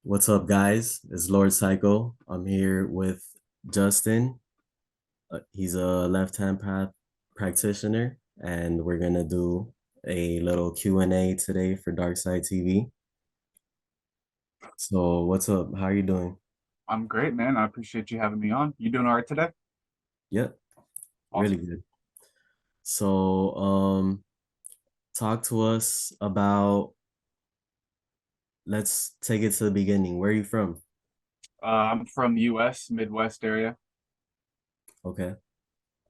What's up, guys? It's Lord Psycho. I'm here with Justin. He's a left-hand path practitioner, and we're gonna do a little Q&A today for Darkside TV. So, what's up? How are you doing? I'm great, man. I appreciate you having me on. You doing all right today? Yep, really Awesome. good. So, talk to us about, let's take it to the beginning. Where are you from? I'm from the U.S. Midwest area. Okay.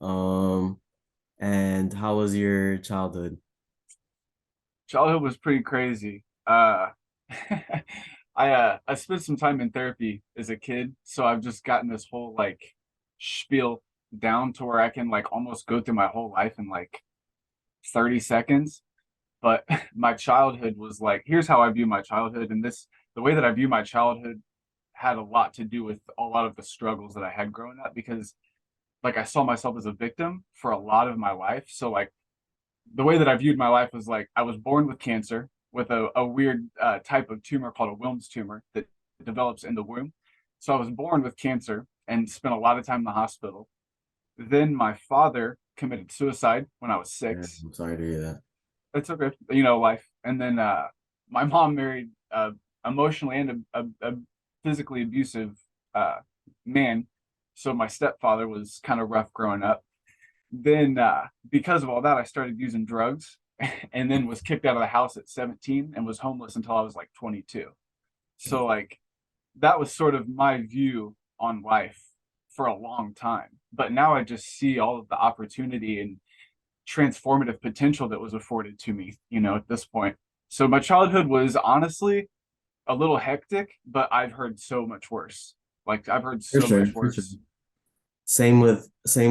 Um, and how was your childhood? Childhood was pretty crazy. I spent some time in therapy as a kid, so I've just gotten this whole like spiel down to where I can like almost go through my whole life in like 30 seconds. But my childhood was like, here's how I view my childhood, and the way that I view my childhood had a lot to do with a lot of the struggles that I had growing up because like I saw myself as a victim for a lot of my life. So like the way that I viewed my life was like I was born with cancer with a weird type of tumor called a Wilms tumor that develops in the womb. So I was born with cancer and spent a lot of time in the hospital. Then my father committed suicide when I was Yeah, 6. I'm sorry to hear that. It's okay, you know, life. And then my mom married emotionally and a physically abusive uh, man. So my stepfather was kind of rough growing up. Then because of all that, I started using drugs and then was kicked out of the house at 17 and was homeless until I was like 22. So like that was sort of my view on life for a long time. But now I just see all of the opportunity and transformative potential that was afforded to me, you know, at this point. So my childhood was honestly a little hectic, but I've heard so much worse. Like I've heard For so sure, much for sure. worse. Same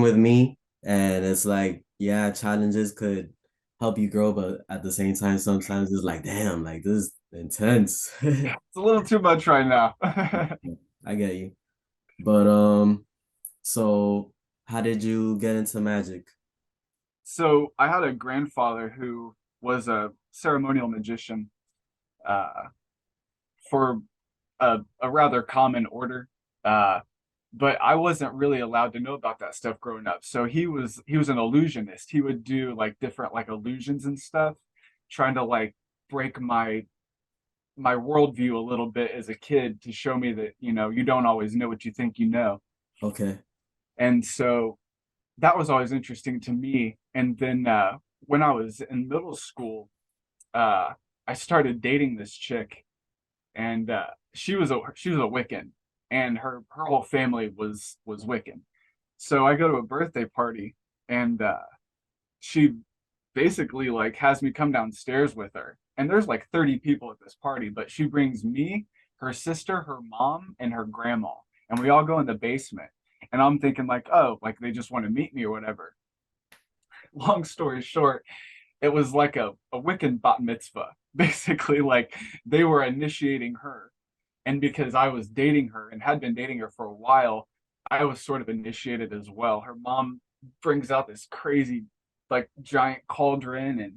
with me. And it's like, yeah, challenges could help you grow, but at the same time, sometimes it's like, damn, like this is intense. It's a little too much right now. I get you. But so how did you get into magic? So I had a grandfather who was a ceremonial magician uh, for a rather common order. Uh, but I wasn't really allowed to know about that stuff growing up. So he was an illusionist. He would do like different like illusions and stuff, trying to like break my worldview a little bit as a kid to show me that, you know, you don't always know what you think you know. Okay. And so that was always interesting to me. And then when I was in middle school, uh, I started dating this chick, and she was a Wiccan, and her whole family was Wiccan. So I go to a birthday party, and she basically like has me come downstairs with her, and there's like 30 people at this party, but she brings me, her sister, her mom, and her grandma, and we all go in the basement. And I'm thinking like, oh, like they just want to meet me or whatever. Long story short, it was like a Wiccan bat mitzvah. Basically, like they were initiating her. And because I was dating her and had been dating her for a while, I was sort of initiated as well. Her mom brings out this crazy, like giant cauldron, and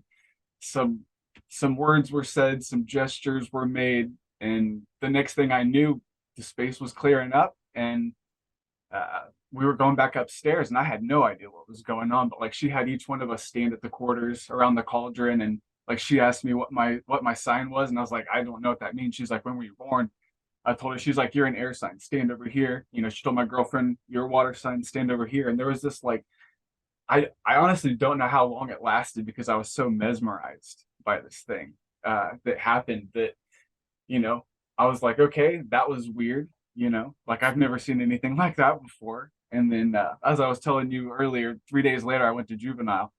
some some words were said, some gestures were made, and the next thing I knew, the space was clearing up, and we were going back upstairs, and I had no idea what was going on. But like she had each one of us stand at the quarters around the cauldron, and like she asked me what my sign was, and I was like, I don't know what that means. She's like, when were you born? I told her, she's like, you're an air sign, stand over here. You know, she told my girlfriend, you're a water sign, stand over here. And there was this like, I honestly don't know how long it lasted because I was so mesmerized by this thing that happened that, you know, I was like, okay, that was weird, you know, like I've never seen anything like that before. And then, as I was telling you earlier, 3 days later, I went to juvenile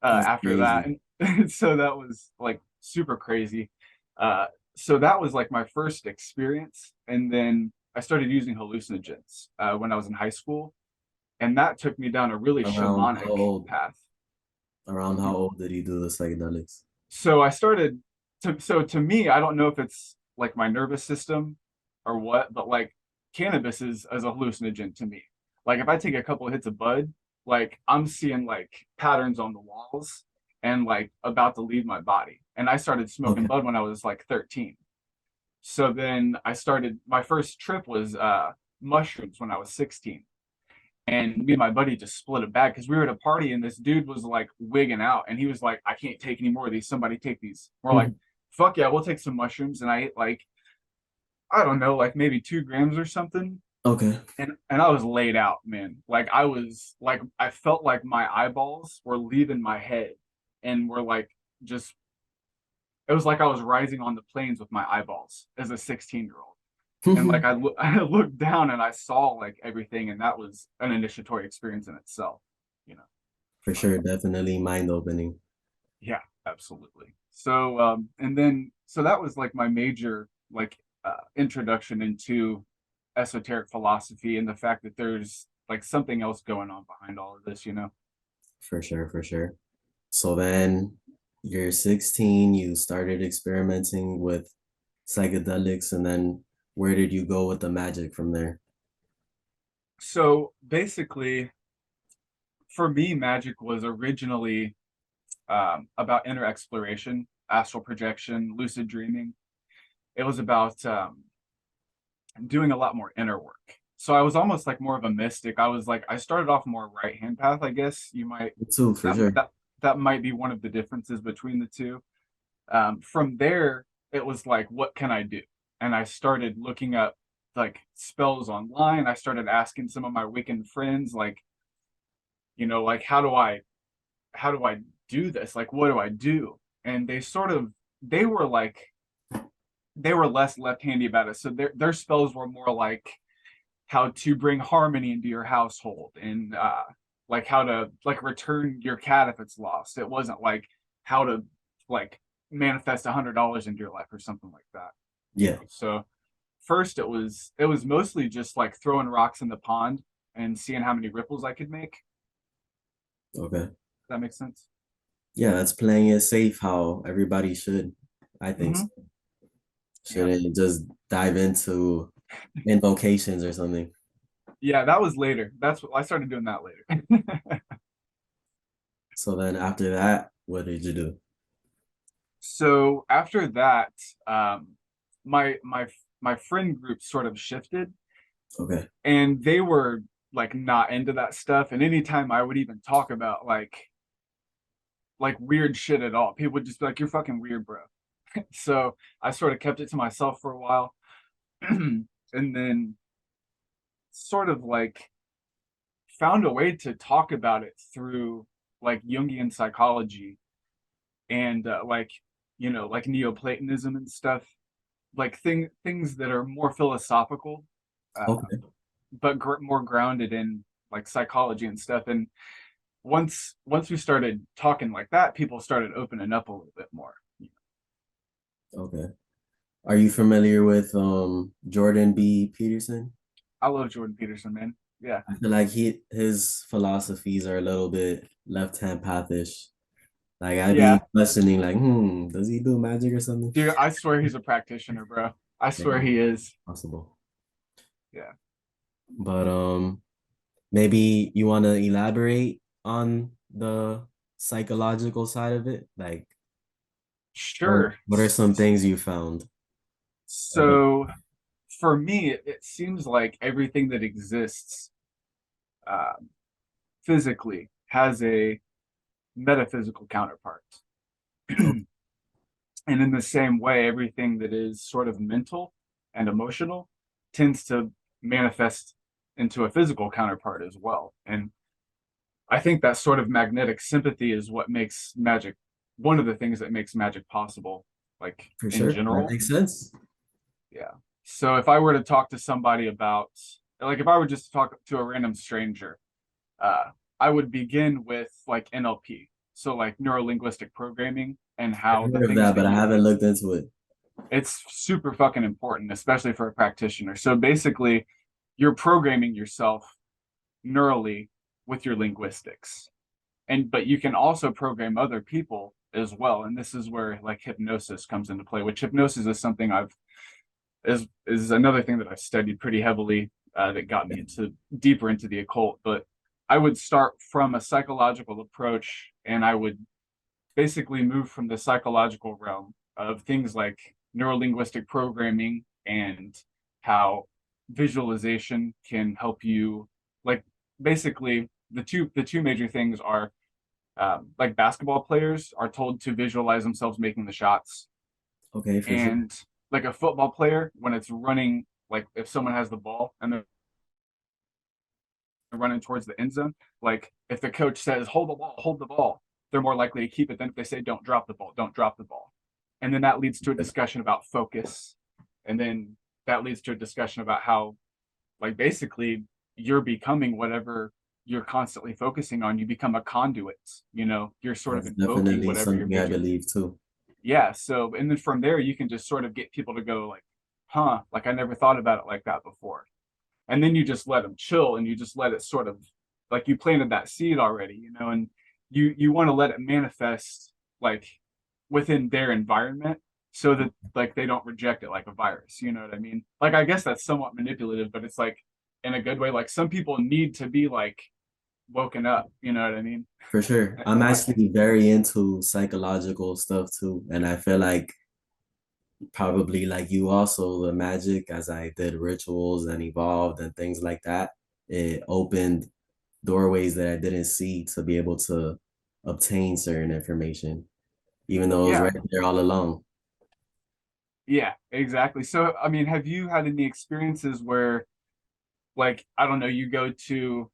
That's after that. crazy. And so that was like super crazy. Uh, so that was like my first experience. And then I started using hallucinogens when I was in high school. And that took me down a really Around how shamanic old? path. Around how old did you do the psychedelics? So I started so to me, I don't know if it's like my nervous system or what, but like cannabis is a hallucinogen to me. Like if I take a couple of hits of bud, like I'm seeing like patterns on the walls and like about to leave my body. And I started smoking Okay. bud when I was like 13. So then I started, my first trip was mushrooms when I was 16. And me and my buddy just split a bag because we were at a party and this dude was like wigging out and he was like, I can't take any more of these. Somebody take these. We're like, Mhm. fuck yeah, we'll take some mushrooms. And I ate like, I don't know, like maybe 2 grams or something. Okay. And I was laid out, man. Like I was like I felt like my eyeballs were leaving my head and were like just it was like I was rising on the planes with my eyeballs as a 16-year-old. And like I looked down and I saw like everything and that was an initiatory experience in itself, you know. For But sure, definitely mind opening. yeah, absolutely. So and then so that was like my major like introduction into esoteric philosophy and the fact that there's like something else going on behind all of this, you know. For sure, for sure. So then you're 16, you started experimenting with psychedelics, and then where did you go with the magic from there? So basically, for me, magic was originally about inner exploration, astral projection, lucid dreaming. It was about doing a lot more inner work. So I was almost like more of a mystic. I was like I started off more right hand path, I guess you might Me too, for that sure. that that might be one of the differences between the two. From there, it was like, what can I do? And I started looking up like spells online. I started asking some of my Wiccan friends, like, like how do I do this? Like, what do I do? And they were like they were less left-handy about it. So their spells were more like how to bring harmony into your household and like how to like return your cat if it's lost. It wasn't like how to like manifest $100 into your life or something like that. Yeah. So first it was mostly just like throwing rocks in the pond and seeing how many ripples I could make. Okay. That makes sense. Yeah, that's playing it safe how everybody should. I think Mm-hmm. so. Yeah. Shouldn't just dive into invocations or something. Yeah, that was later. That's what I started doing that later. So then after that, what did you do? So after that, um, my friend group sort of shifted, Okay. and they were like not into that stuff. And anytime I would even talk about like weird shit at all, people would just be like, "You're fucking weird, bro." So I sort of kept it to myself for a while, and then sort of like found a way to talk about it through like Jungian psychology and like like Neoplatonism and stuff, like things that are more philosophical, Okay. but more grounded in like psychology and stuff. And once we started talking like that, people started opening up a little bit more. Okay. Are you familiar with Jordan B. Peterson? I love Jordan Peterson, man. Yeah, I feel like his philosophies are a little bit left-hand pathish. Like I'd yeah, be questioning, like, does he do magic or something? dude. I swear he's a practitioner, bro. I swear Yeah, he is. possible. Yeah, But maybe you want to elaborate on the psychological side of it? Like sure. what are some things you found? So for me, it seems like everything that exists uh, physically has a metaphysical counterpart. Oh, And in the same way, everything that is sort of mental and emotional tends to manifest into a physical counterpart as well. And I think that sort of magnetic sympathy is what makes magic one of the things that makes magic possible, like for in sure. That general. makes sense. Yeah. So if I were to talk to somebody about, like, if I were just to talk to a random stranger, uh, I would begin with like NLP. So like neuro linguistic programming and I've how the heard of things that, that but I you haven't looked into it. it's super fucking important, especially for a practitioner. So basically, you're programming yourself neurally with your linguistics. And but you can also program other people as well. And this is where like hypnosis comes into play, which hypnosis is something is another thing that I've studied pretty heavily that got me into deeper into the occult. But I would start from a psychological approach and I would basically move from the psychological realm of things like neurolinguistic programming and how visualization can help you, like, basically the two major things are, like, basketball players are told to visualize themselves making the shots, Okay, for sure. and like a football player when it's running, like if someone has the ball and they're running towards the end zone, like if the coach says hold the ball, they're more likely to keep it than if they say don't drop the ball, don't drop the ball. And then that leads to a discussion about focus. And then that leads to a discussion about how, like, basically you're becoming whatever you're constantly focusing on. You become a conduit, you're sort of That's invoking definitely whatever you're something I visual. believe too. Yeah. So, and then from there, you can just sort of get people to go like, huh, like I never thought about it like that before. And then you just let them chill and you just let it sort of, like, you planted that seed already, and you want to let it manifest, like, within their environment, so that, like, they don't reject it like a virus. You know what I mean? Like, I guess that's somewhat manipulative, but it's like in a good way. Like, some people need to be like woken up. You know what I mean? For sure. I'm actually very into psychological stuff too. And I feel like probably like you also, the magic as I did rituals and evolved and things like that, it opened doorways that I didn't see to be able to obtain certain information, even though it was Yeah, right there all along. yeah, exactly. So, I mean, have you had any experiences where, like, I don't know, you go to,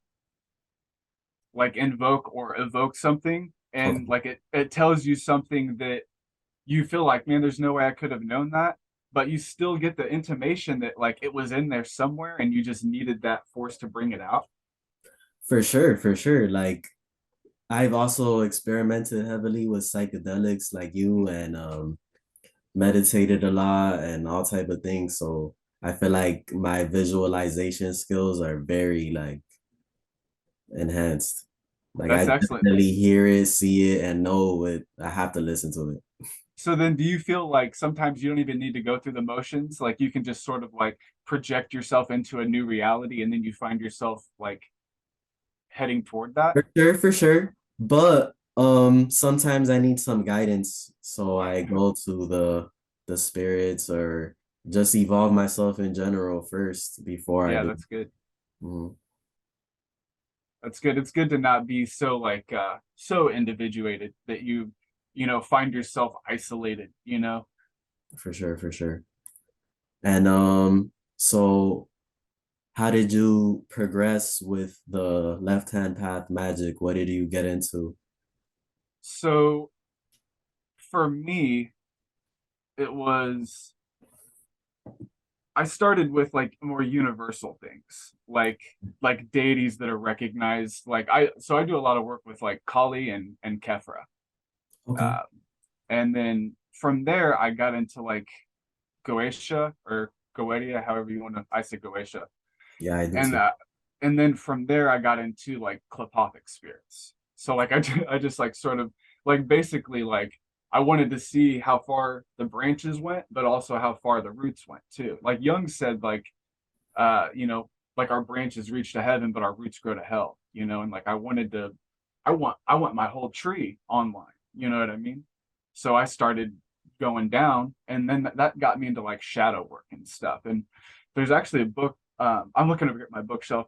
like, invoke or evoke something, and Okay. like it tells you something that you feel like, man, there's no way I could have known that, but you still get the intimation that, like, it was in there somewhere and you just needed that force to bring it out. For sure, for sure. Like I've also experimented heavily with psychedelics like you and meditated a lot and all type of things. So I feel like my visualization skills are very like enhanced. Like I That's excellent. definitely hear it, see it, and know it. I have to listen to it. So then, do you feel like sometimes you don't even need to go through the motions? Like, you can just sort of like project yourself into a new reality and then you find yourself like heading toward that? For sure, for sure. But sometimes I need some guidance. So I go to the spirits or just evolve myself in general first before I Yeah, do. that's good. Mhm. That's good. It's good to not be so, like, so individuated that find yourself isolated, For sure, for sure. And so how did you progress with the left hand path magic? What did you get into? So for me, it was, I started with like more universal things, like deities that are recognized. Like, I do a lot of work with like Kali and Kefra. Okay. Uh, and then from there I got into like Goetia or Goetia, however you want to, I say Goetia. Yeah, I do And too. uh and then from there I got into like Klepothic spirits. So, like, I just like sort of, like, basically, like, I wanted to see how far the branches went, but also how far the roots went too. Like Jung said, like, like, our branches reach to heaven, but our roots grow to hell. And like, I want my whole tree online. You know what I mean? So I started going down, and then that got me into like shadow work and stuff. And there's actually a book. I'm looking over at my bookshelf.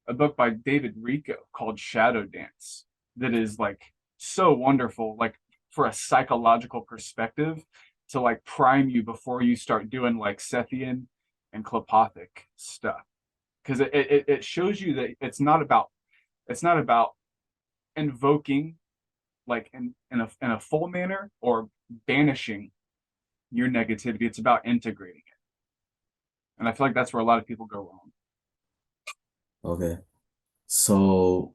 A book by David Rico called Shadow Dance that is like so wonderful, like, for a psychological perspective, to like prime you before you start doing like Sethian and Klepothic stuff, because it shows you that it's not about invoking, like, in a full manner, or banishing your negativity. It's about integrating it, and I feel like that's where a lot of people go wrong. Okay. So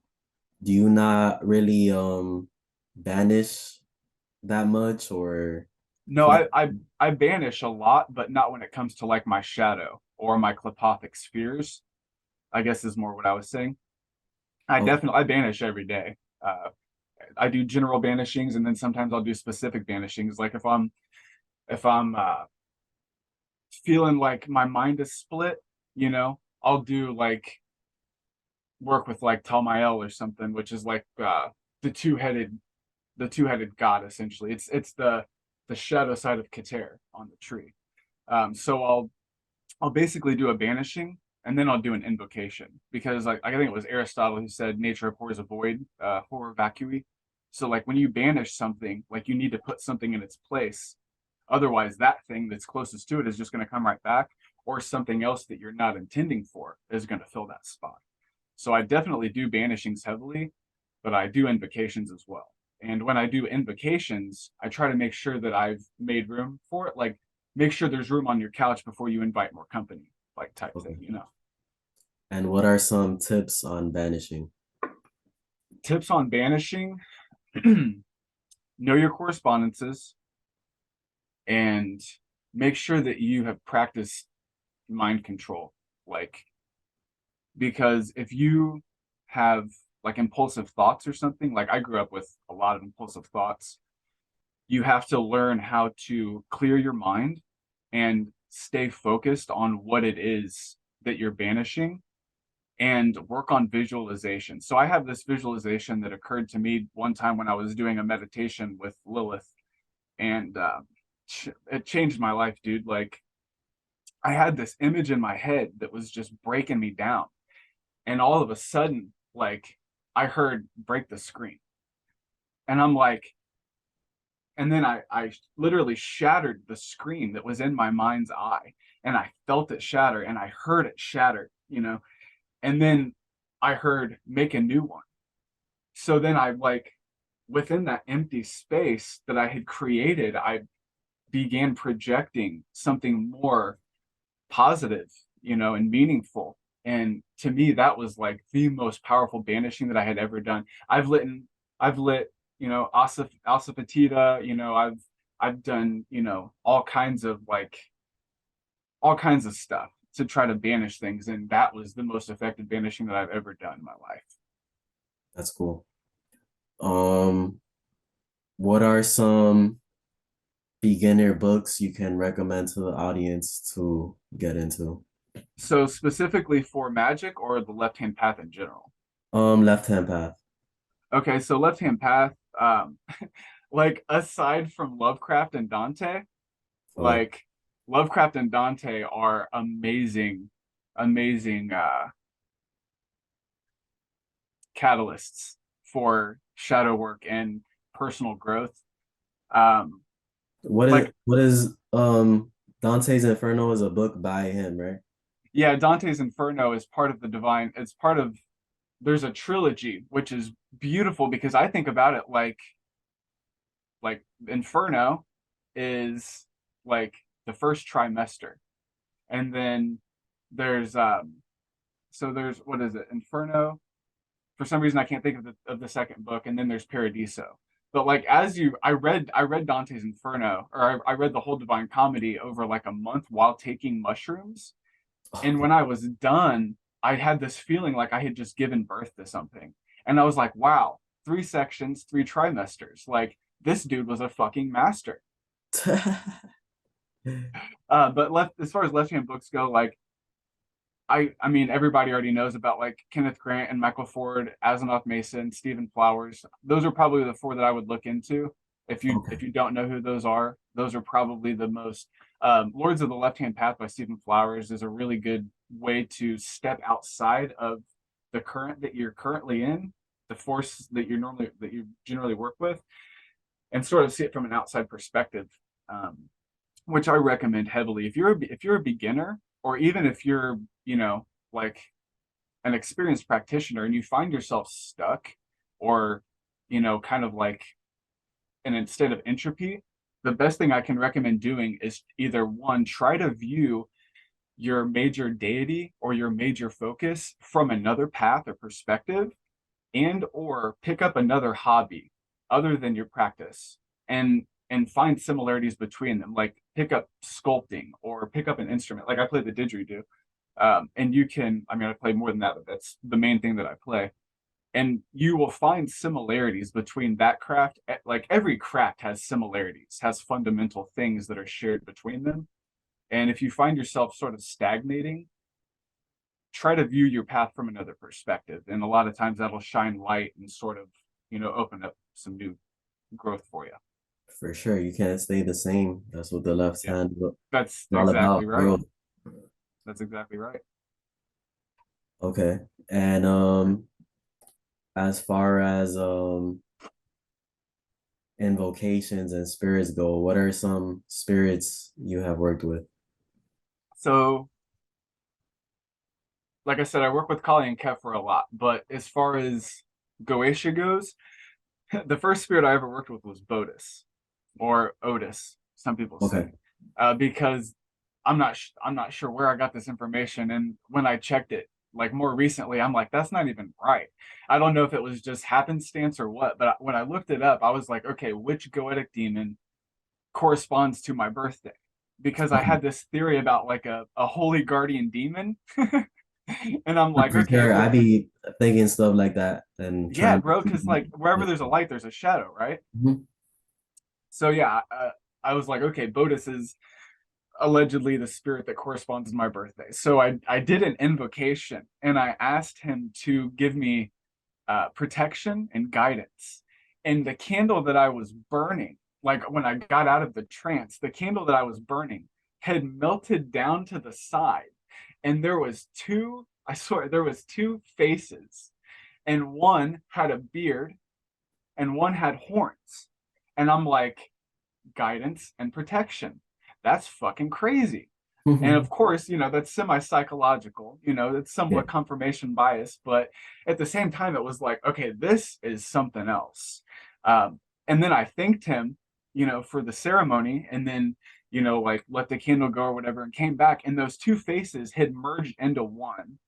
do you not really banish that much or No, I banish a lot, but not when it comes to like my shadow or my Klepothic spheres, I guess, is more what I was saying. okay. I banish every day. I do general banishings, and then sometimes I'll do specific banishings. Like, if I'm feeling like my mind is split, I'll do like work with like Talmael or something, which is like the two-headed god, essentially. It's the the shadow side of Kater on the tree. So I'll basically do a banishing and then I'll do an invocation because like I think it was Aristotle who said nature abhors a void, horror vacui. So like when you banish something, like you need to put something in its place. Otherwise, that thing that's closest to it is just going to come right back, or something else that you're not intending for is going to fill that spot. So I definitely do banishings heavily, but I do invocations as well. And when I do invocations, I try to make sure that I've made room for it. Like make sure there's room on your couch before you invite more company, like type Okay. thing, you know. And what are some tips on banishing? Tips on banishing: know your correspondences and make sure that you have practiced mind control. Like, because if you have like impulsive thoughts or something, like I grew up with a lot of impulsive thoughts, you have to learn how to clear your mind and stay focused on what it is that you're banishing and work on visualization. So I have this visualization that occurred to me one time when I was doing a meditation with Lilith, and it changed my life, dude. Like I had this image in my head that was just breaking me down, and all of a sudden, like I heard break the screen, and I'm like, and then I literally shattered the screen that was in my mind's eye, and I felt it shatter, and I heard it shatter, you know, and then I heard make a new one. So then I like within that empty space that I had created, I began projecting something more positive, you know, and meaningful. And to me, that was like the most powerful banishing that I had ever done. I've lit, you know, Asafatida, you know, I've done, you know, all kinds of stuff to try to banish things. And that was the most effective banishing that I've ever done in my life. That's cool. Um, what are some beginner books you can recommend to the audience to get into? So specifically for magic or the left hand path in general? Left Hand Path. Okay, so left hand path, like aside from Lovecraft and Dante, Okay. like Lovecraft and Dante are amazing, amazing catalysts for shadow work and personal growth. Um, like What is Dante's Inferno is a book by him, right? yeah, Dante's Inferno is part of the divine. It's part of there's a trilogy which is beautiful because I think about it like Inferno is like the first trimester, and then there's so there's what is it Inferno, for some reason I can't think of the second book, and then there's Paradiso. But like as you I read Dante's Inferno, or I read the whole Divine Comedy over like a month while taking mushrooms, and Okay. when I was done I had this feeling like I had just given birth to something, and I was like, wow, 3 sections, 3 trimesters, like this dude was a fucking master. But left as far as left hand books go, like I mean everybody already knows about like Kenneth Grant and Michael Ford, Asimov Mason, Stephen Flowers. Those are probably the four that I would look into. Okay. If you don't know who those are probably the most. Lords of the Left Hand Path by Stephen Flowers is a really good way to step outside of the current that you're currently in, the force that you generally work with, and sort of see it from an outside perspective. Um, which I recommend heavily. If you're a beginner, or even if you're, you know, like an experienced practitioner and you find yourself stuck, or, you know, kind of like in a state of entropy, the best thing I can recommend doing is either one, try to view your major deity or your major focus from another path or perspective, and or pick up another hobby other than your practice, and find similarities between them, like pick up sculpting or pick up an instrument, like I play the didgeridoo. And you can, I mean, I play more than that, but that's the main thing that I play, and you will find similarities between that craft. Like every craft has similarities, has fundamental things that are shared between them, and if you find yourself sort of stagnating, try to view your path from another perspective, and a lot of times that'll shine light and sort of, you know, open up some new growth for you. For sure, you can't stay the same. That's what the left Yeah, hand is that's all exactly about, right. growth. That's exactly right. Okay. And as far as invocations and spirits go, what are some spirits you have worked with? So, like I said, I work with Kali and Kefra a lot, but as far as Goetia goes, the first spirit I ever worked with was Bodis or Otis, some people Okay. say, because I'm not sure where I got this information, and when I checked it, like more recently, I'm like, that's not even right. I don't know if it was just happenstance or what, but when I looked it up, I was like, okay, which Goetic demon corresponds to my birthday? Because I Okay. had this theory about like a holy guardian demon. And I'm like, For okay, sure. I well, be thinking stuff like that and yeah, trying bro, because to like wherever make there's a light, there's a shadow, right? Mhm. So yeah, I was like, okay, Bodis is allegedly the spirit that corresponds to my birthday. So I did an invocation and I asked him to give me protection and guidance. And the candle that I was burning, like when I got out of the trance, the candle that I was burning had melted down to the side, and there was two. I swear there was two faces, and one had a beard and one had horns. And I'm like, guidance and protection. That's fucking crazy. And of course, that's semi psychological, it's Yeah. somewhat confirmation bias, but at the same time, it was like, okay, this is something else. And then I thanked him, for the ceremony, and then, like let the candle go or whatever, and came back, and those two faces had merged into one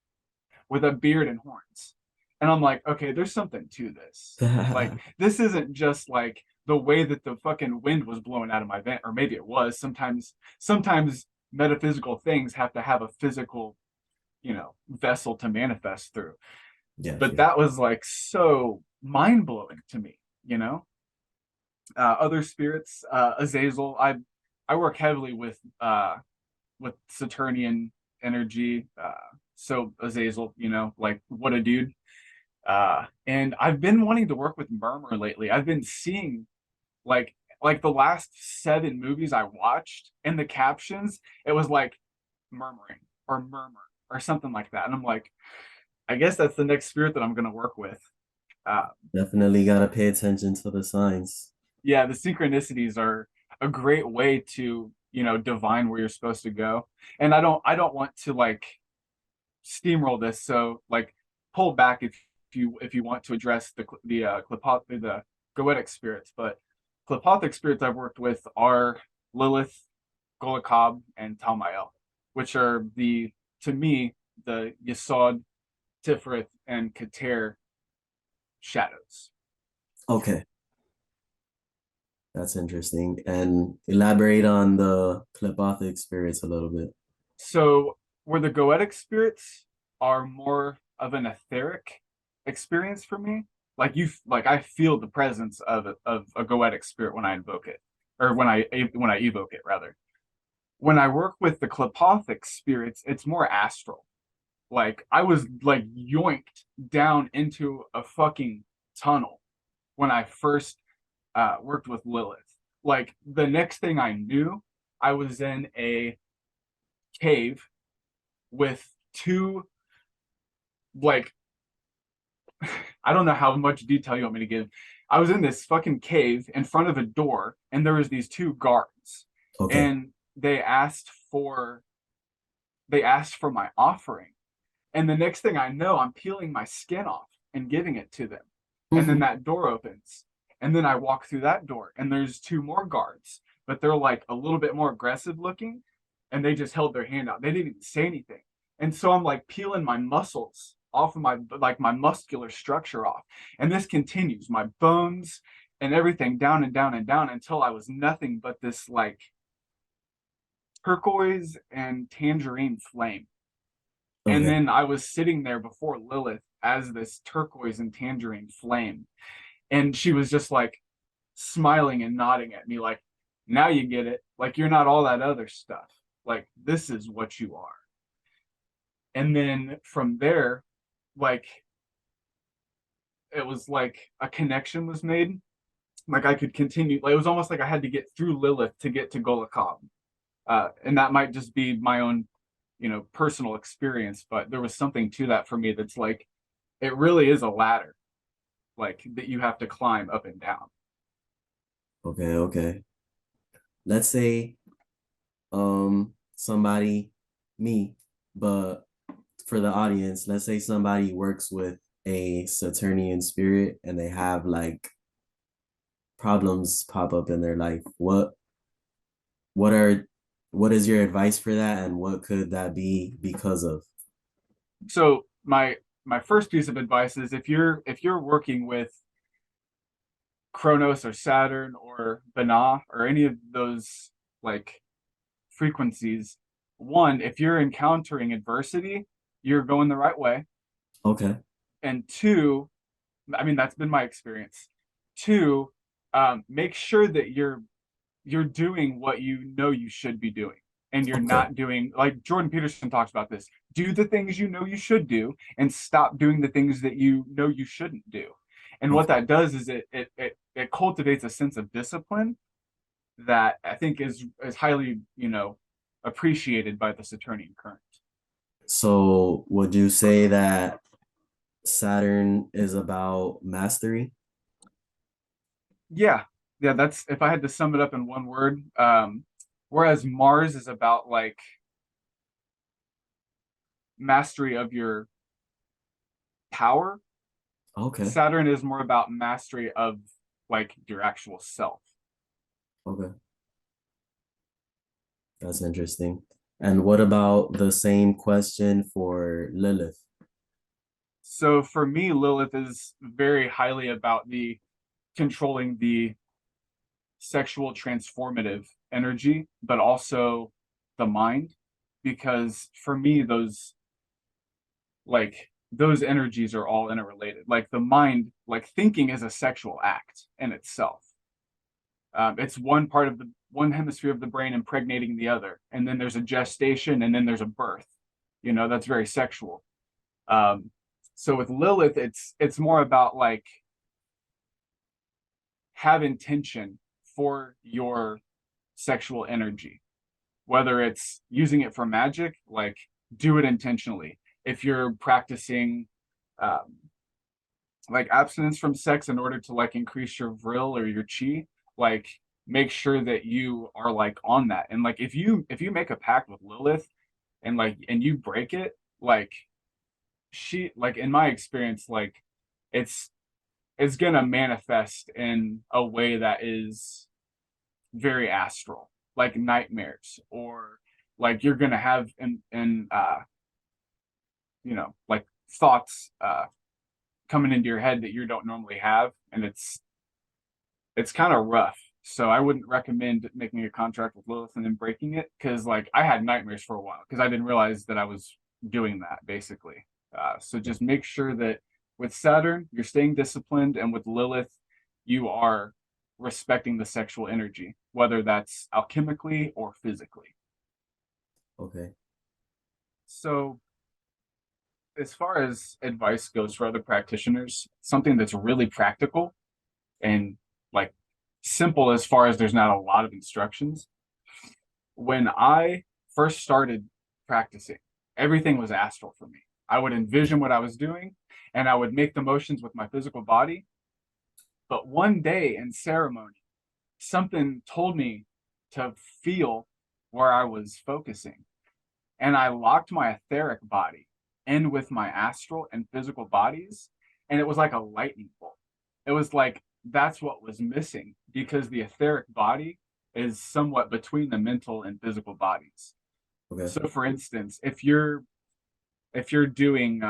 with a beard and horns. And I'm like, okay, there's something to this. Like, this isn't just like the way that the fucking wind was blowing out of my vent, or maybe it was. Sometimes metaphysical things have to have a physical, vessel to manifest through. Yeah, But for that was like so mind blowing to me, Other spirits, Azazel. I work heavily with Saturnian energy. So Azazel, like what a dude. And I've been wanting to work with Murmur lately. I've been seeing like the last 7 movies I watched in the captions, it was like murmuring or murmur or something like that. And I'm like, I guess that's the next spirit that I'm gonna work with. Uh, definitely gotta pay attention to the signs. yeah, the synchronicities are a great way to, divine where you're supposed to go. And I don't want to like steamroll this. So like pull back if you want to address the goetic spirits. But Klepothic spirits I've worked with are Lilith, Golakab, and Talmael, which are to me the Yesod, Tiferet, and Keter shadows. Okay, that's interesting. And elaborate on the Klepothic spirits a little bit. So where the goetic spirits are more of an etheric experience for me, like I feel the presence of a goetic spirit when I invoke it, or when I evoke it rather. When I work with the Klepothic spirits, it's more astral. Like I was like yoinked down into a fucking tunnel when I first worked with Lilith. Like the next thing I knew, I was in a cave with two, like, I don't know how much detail you want me to give. I was in this fucking cave in front of a door, and there was these two guards, Okay. and they asked for my offering. And the next thing I know, I'm peeling my skin off and giving it to them. And then that door opens. And then I walk through that door, and there's two more guards, but they're like a little bit more aggressive looking. And they just held their hand out. They didn't even say anything. And so I'm like peeling my muscles off of my muscular structure off. And this continues, my bones and everything down and down and down until I was nothing but this like turquoise and tangerine flame. And Okay. then I was sitting there before Lilith as this turquoise and tangerine flame. And she was just like smiling and nodding at me, like, now you get it. Like, you're not all that other stuff. Like, this is what you are. And then from there, like, it was like a connection was made. Like I could continue. Like it was almost like I had to get through Lilith to get to Golakov. And that might just be my own, personal experience, but there was something to that for me that's like it really is a ladder, like that you have to climb up and down. Okay, okay. Let's say somebody, me, but for the audience, let's say somebody works with a Saturnian spirit and they have like problems pop up in their life. What are what is your advice for that and what could that be because of? So my first piece of advice is if you're working with Kronos or Saturn or Bana or any of those like frequencies, one, if you're encountering adversity, you're going the right way. Okay. And two, I mean that's been my experience. Two, make sure that you're doing what you know you should be doing. And you're Okay. not doing, like Jordan Peterson talks about this, do the things you know you should do and stop doing the things that you know you shouldn't do. And what Okay. that does is it cultivates a sense of discipline that I think is highly, appreciated by the Saturnian current. So would you say that Saturn is about mastery? Yeah. Yeah, that's if I had to sum it up in one word. Whereas Mars is about like mastery of your power, Okay. Saturn is more about mastery of like your actual self. Okay. That's interesting. And what about the same question for Lilith? So for me, Lilith is very highly about the controlling the sexual transformative energy, but also the mind. Because for me, those energies are all interrelated. Like the mind, like thinking is a sexual act in itself. It's one hemisphere of the brain impregnating the other, and then there's a gestation, and then there's a birth. That's very sexual. Um, so with Lilith, it's more about like have intention for your sexual energy, whether it's using it for magic, like do it intentionally. If you're practicing um, like abstinence from sex in order to like increase your vril or your chi, like make sure that you are like on that. And like if you make a pact with Lilith and you break it, like she like in my experience, like it's it's gonna manifest in a way that is very astral, like nightmares, or like you're gonna have in like thoughts coming into your head that you don't normally have, and it's kind of rough. So I wouldn't recommend making a contract with Lilith and then breaking it because like I had nightmares for a while because I didn't realize that I was doing that basically. So just make sure that with Saturn you're staying disciplined, and with Lilith you are respecting the sexual energy, whether that's alchemically or physically. Okay. So as far as advice goes for other practitioners, something that's really practical and like simple as far as there's not a lot of instructions. When I first started practicing, everything was astral for me. I would envision what I was doing and I would make the motions with my physical body. But one day in ceremony, something told me to feel where I was focusing. And I locked my etheric body in with my astral and physical bodies. And it was like a lightning bolt. It was like that's what was missing because the etheric body is somewhat between the mental and physical bodies. Okay. So for instance, if you're doing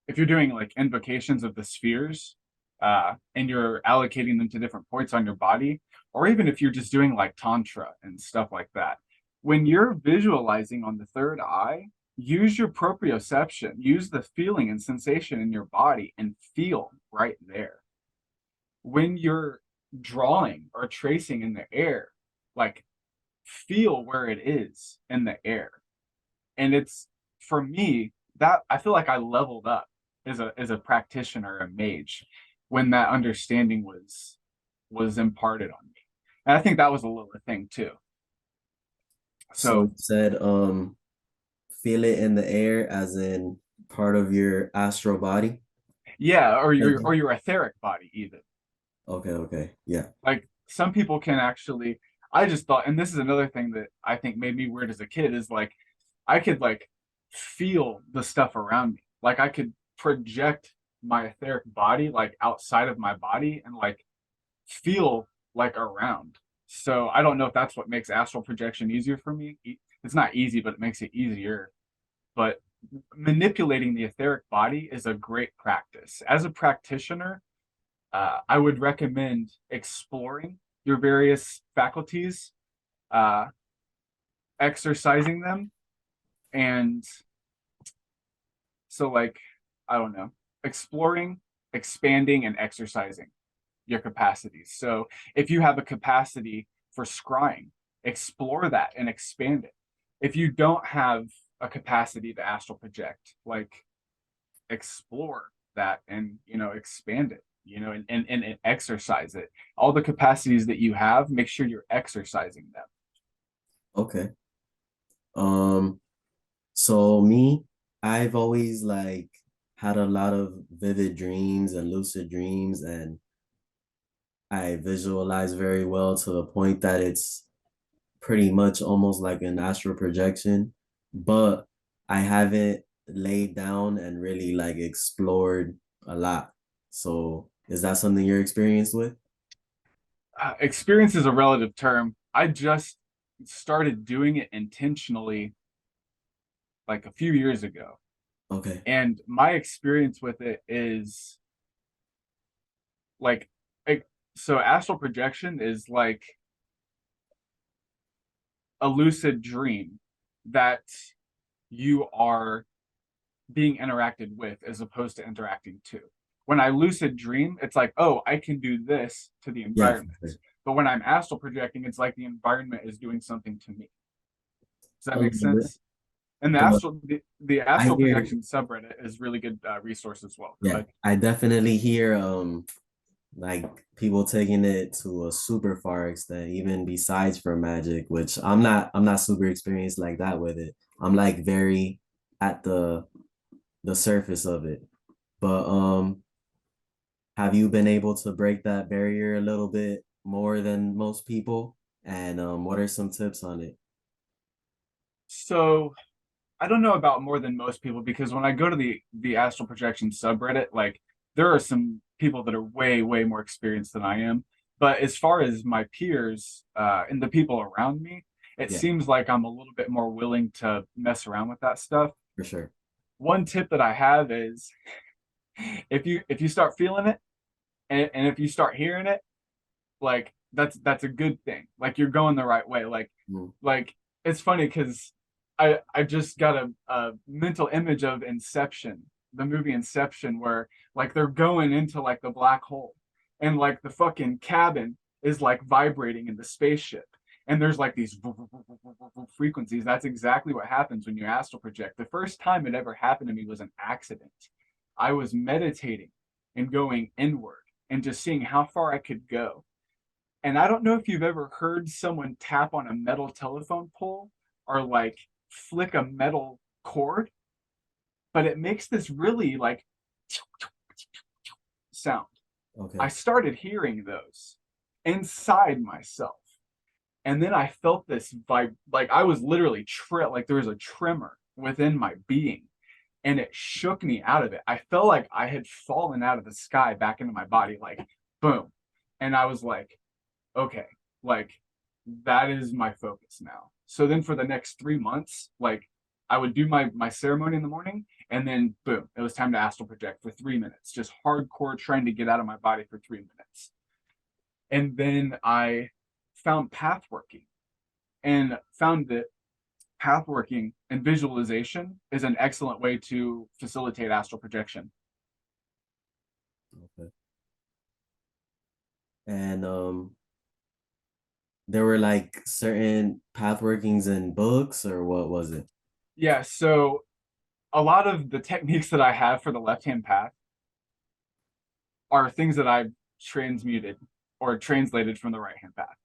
if you're doing like invocations of the spheres, and you're allocating them to different points on your body, or even if you're just doing like tantra and stuff like that, when you're visualizing on the third eye, use your proprioception, use the feeling and sensation in your body, and feel right there. When you're drawing or tracing in the air, like feel where it is in the air. And it's for me that I feel like I leveled up as a practitioner, a mage, when that understanding was imparted on me. And I think that was a little thing too. So you So said feel it in the air as in part of your astral body? yeah, Okay. or your etheric body even. Okay, okay. Yeah. Like some people can actually, I just thought, and this is another thing that I think made me weird as a kid, is like I could like feel the stuff around me. Like I could project my etheric body like outside of my body and like feel like around. So I don't know if that's what makes astral projection easier for me. It's not easy, but it makes it easier. But manipulating the etheric body is a great practice. As a practitioner, I would recommend exploring your various faculties, uh, exercising them, and so like I don't know, exploring, expanding, and exercising your capacities. So if you have a capacity for scrying, explore that and expand it. If you don't have a capacity to astral project, like explore that and expand it, and exercise it. All the capacities that you have, make sure you're exercising them. Okay. Um, so me, I've always like had a lot of vivid dreams and lucid dreams, and I visualize very well to the point that it's pretty much almost like an astral projection, but I haven't laid down and really like explored a lot. So is that something you're experienced with? Experience is a relative term. I just started doing it intentionally like a few years ago. Okay. And my experience with it is like, so astral projection is like a lucid dream that you are being interacted with as opposed to interacting to. When I lucid dream, it's like, oh, I can do this to the Yeah, for environment. sure. But when I'm astral projecting, it's like the environment is doing something to me. Does A that make little bit. sense? And But the I astral hear, projection subreddit is really good resource as well. Go yeah, ahead. I definitely hear like people taking it to a super far extent, even besides for magic, which I'm not super experienced like that with it. I'm like very at the surface of it. But have you been able to break that barrier a little bit more than most people? And what are some tips on it? So I don't know about more than most people because when I go to the astral projection subreddit, like there are some people that are way more experienced than I am. But as far as my peers and the people around me, it Yeah, seems like I'm a little bit more willing to mess around with that stuff. for sure. One tip that I have is if you start feeling it and if you start hearing it, like that's a good thing. Like you're going the right way. Mm. Like it's funny because I just got a mental image of Inception, the movie Inception, where like they're going into like the black hole, and like the fucking cabin is like vibrating in the spaceship, and there's like these frequencies. That's exactly what happens when you astral project. The first time it ever happened to me was an accident. I was meditating and going inward and just seeing how far I could go, and I don't know if you've ever heard someone tap on a metal telephone pole or like flick a metal cord, but it makes this really like sound. I Okay. started hearing those inside myself. And then I felt this vibe, like I was literally like there was a tremor within my being, and it shook me out of it. I felt like I had fallen out of the sky back into my body, like boom. And I was like, okay, like that is my focus now. So then for the next 3 months, like I would do my ceremony in the morning, and then boom, it was time to astral project for 3 minutes, just hardcore trying to get out of my body for 3 minutes. And then I found path working and found that path working and visualization is an excellent way to facilitate astral projection. Okay. And there were like certain path workings in books, or what was it? Yeah, so a lot of the techniques that I have for the left hand path are things that I've transmuted or translated from the right hand path.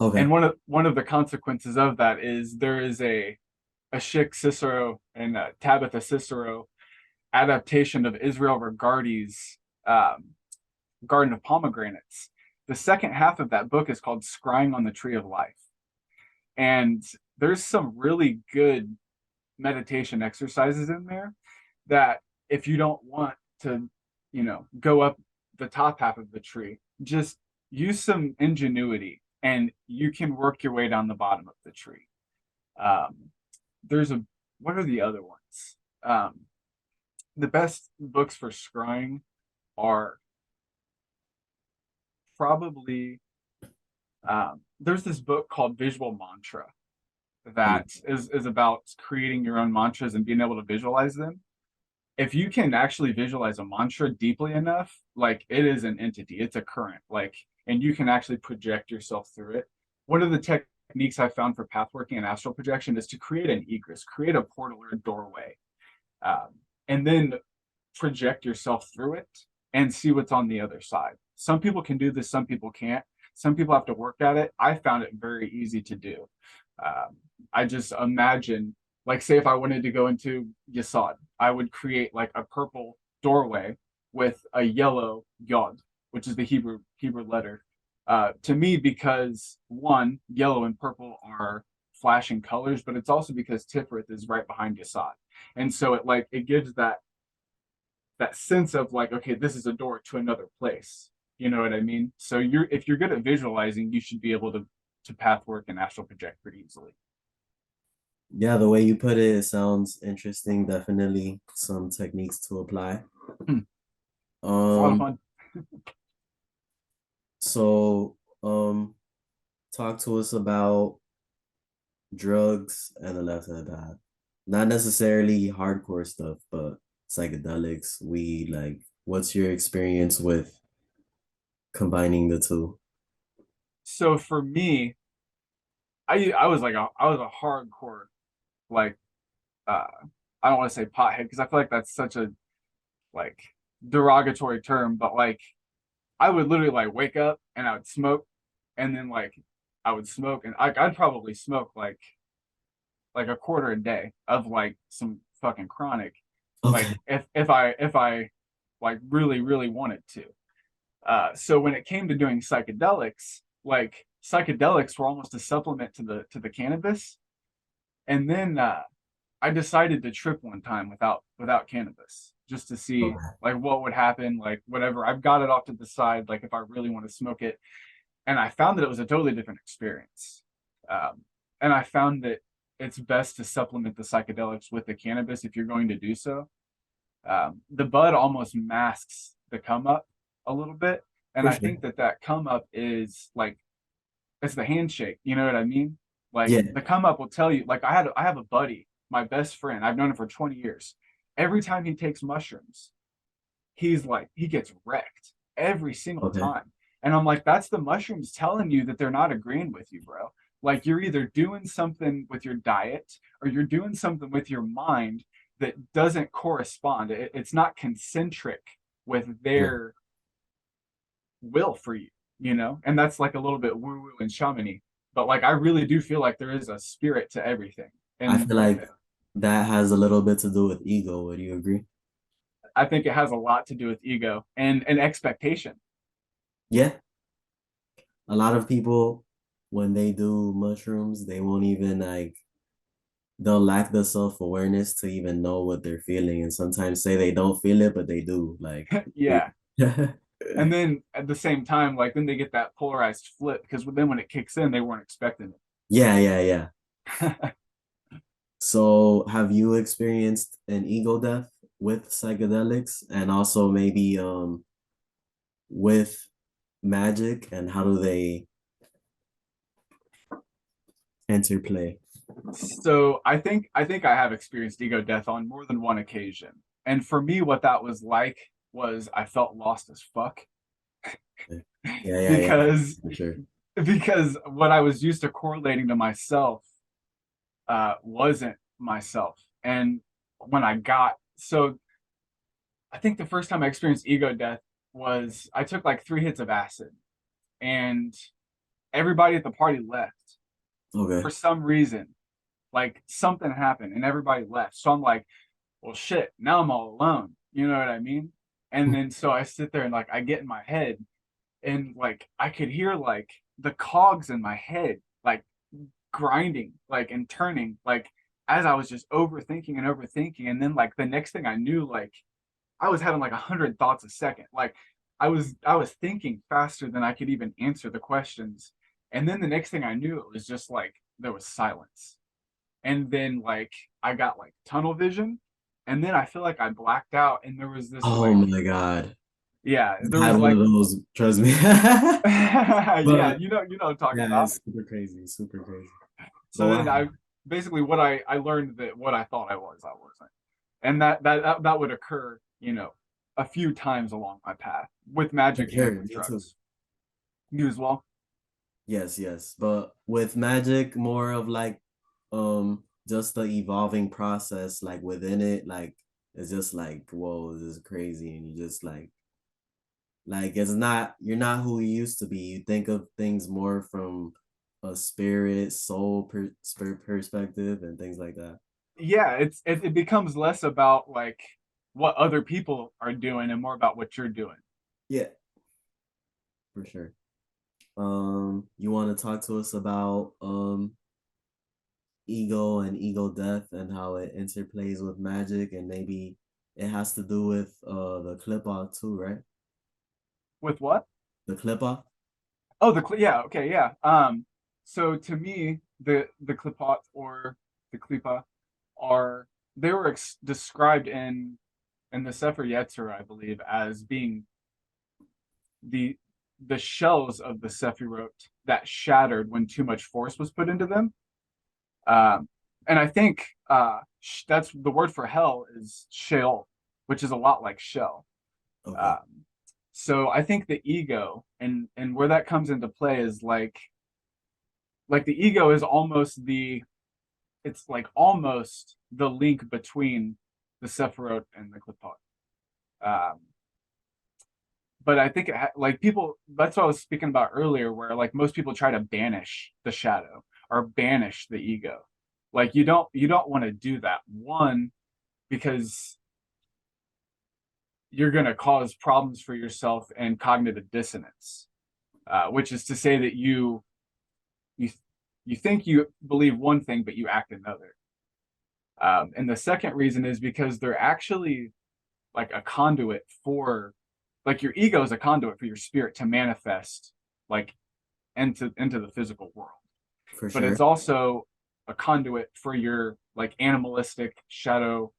Okay. And one of the consequences of that is there is a Schick Cicero and Tabitha Cicero adaptation of Israel Regardie's um, Garden of Pomegranates. The second half of that book is called Scrying on the Tree of Life. And there's some really good meditation exercises in there that if you don't want to, go up the top half of the tree, just use some ingenuity and you can work your way down the bottom of the tree. Um, there's a, what are the other ones? Um, the best books for scrying are probably, there's this book called Visual Mantra Yeah. that is about creating your own mantras and being able to visualize them. If you can actually visualize a mantra deeply enough, like it is an entity, it's a current, like, and you can actually project yourself through it. One of the techniques I found for pathworking and astral projection is to create an egress, create a portal or a doorway, um, and then project yourself through it and see what's on the other side. Some people can do this, some people can't. Some people have to work at it. I found it very easy to do. Um, I just imagine, like, say if I wanted to go into Yasod, I would create like a purple doorway with a yellow yod, which is the Hebrew letter. To me, because one, yellow and purple are flashing colors, but it's also because Tiferet is right behind Yasod, and so it gives that sense of like, okay, this is a door to another place. You know what I mean? So if you're good at visualizing, you should be able to path work and astral project pretty easily. Yeah, the way you put it, it sounds interesting. Definitely some techniques to apply. Hmm. It's a lot of Um, fun. so talk to us about drugs and the left hand path. Not necessarily hardcore stuff, but psychedelics, weed, like what's your experience with combining the two? So for me, I was a hardcore, like, uh I don't want to say pothead because I feel like that's such a, like, derogatory term, but like I would literally like wake up and I would smoke, and then like I would smoke and I'd probably smoke like a quarter a day of like some fucking chronic, like Okay. if I like really wanted to. So when it came to doing psychedelics, like psychedelics were almost a supplement to the cannabis. And then I decided to trip one time without cannabis just to see Okay. like what would happen, like whatever. I've got it off to the side, like if I really want to smoke it, and I found that it was a totally different experience. And I found that it's best to supplement the psychedelics with the cannabis if you're going to do so. The bud almost masks the come up a little bit, and For I sure. think that come up is like it's the handshake. You know what I mean? Like Yeah. the come up will tell you. Like I have a buddy, my best friend. I've known him for 20 years. Every time he takes mushrooms, he gets wrecked every single Okay. time. And I'm like, that's the mushrooms telling you that they're not agreeing with you, bro. Like you're either doing something with your diet or you're doing something with your mind that doesn't correspond. It's not concentric with Yeah. their will for you, you know? And that's like a little bit woo woo and shamany. But like I really do feel like there is a spirit to everything. I And feel like that has a little bit to do with ego. Would you agree? I think it has a lot to do with ego and expectation. Yeah. A lot of people, when they do mushrooms, they won't even like, they'll lack the self-awareness to even know what they're feeling. And sometimes say they don't feel it, but they do. Like, Yeah. yeah, And then at the same time, like then they get that polarized flip because then when it kicks in, they weren't expecting yeah, yeah. it. So have you experienced an ego death with psychedelics and also maybe with magic, and how do they interplay? So I think I have experienced ego death on more than one occasion. And for me, what that was like was I felt lost as fuck Yeah, because for sure. because what I was used to correlating to myself wasn't myself. And when I got so I think the first time I experienced ego death, was I took like 3 hits of acid, and everybody at the party left Okay. for some reason. Like something happened and everybody left. So I'm like, well, shit, now I'm all alone. You know what I mean? And then so I sit there and like I get in my head and like I could hear like the cogs in my head like grinding like and turning like as I was just overthinking and overthinking. And then like the next thing I knew, like I was having like 100 thoughts a second. Like I was thinking faster than I could even answer the questions. And then the next thing I knew, it was just like there was silence. And then like I got like tunnel vision, and then I feel like I blacked out, and there was this Oh like, my God. yeah, there I had was one like of those, trust me. yeah, But you know what I'm talking yeah, about. it's super crazy, super crazy. But So then I basically what I learned that what I thought I wasn't. And that would occur, a few times along my path with for magic and sure, with me too. drugs. You as well? Yes, yes. But with magic, more of like just the evolving process, like within it, like it's just like, whoa, this is crazy. And you just like it's not you're not who you used to be. You think of things more from a spirit, spirit perspective and things like that. Yeah, it becomes less about like what other people are doing and more about what you're doing. Yeah, for sure. You want to talk to us about ego and ego death and how it interplays with magic, and maybe it has to do with the clip off too, right? With what? The clip off. Oh, yeah, okay, yeah. So to me, the Klipot or the Klipa are they were described in the Sefer Yetzirah, I believe, as being the the shells of the Sephirot that shattered when too much force was put into them. Um, and I think that's the word for hell is Sheol, which is a lot like shell. Okay, Um, so I think the ego and where that comes into play is like the ego is almost it's like almost the link between the Sephiroth and the Klipot. Um, but I think like people, that's what I was speaking about earlier, where like most people try to banish the shadow or banish the ego. Like you don't want to do that. One, because you're going to cause problems for yourself and cognitive dissonance, which is to say that you you think you believe one thing but you act another. And the second reason is because they're actually like a conduit for like your ego is a conduit for your spirit to manifest like into the physical world. for But sure. it's also a conduit for your like animalistic shadow,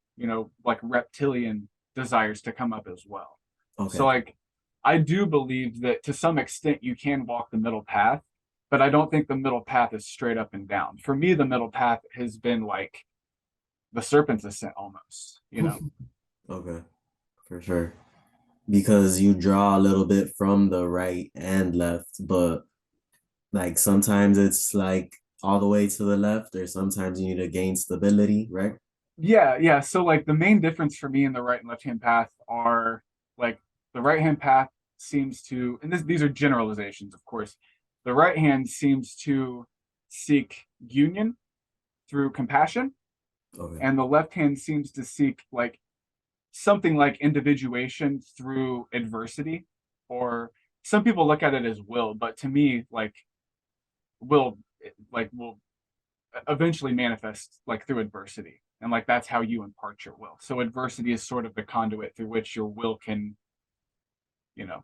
like reptilian desires to come up as well. So Okay, like I do believe that to some extent you can walk the middle path, but I don't think the middle path is straight up and down. For me, the middle path has been like the serpent's ascent almost. okay, for sure. Because you draw a little bit from the right and left, but like sometimes it's like all the way to the left, or sometimes you need to gain stability, right? Yeah, yeah. So like the main difference for me in the right and left hand path are like the right hand path seems to, and these are generalizations, of course. The right hand seems to seek union through compassion, Okay, and the left hand seems to seek like something like individuation through adversity, or some people look at it as will, but to me, like will will eventually manifest like through adversity, and like that's how you impart your will. So adversity is sort of the conduit through which your will can you know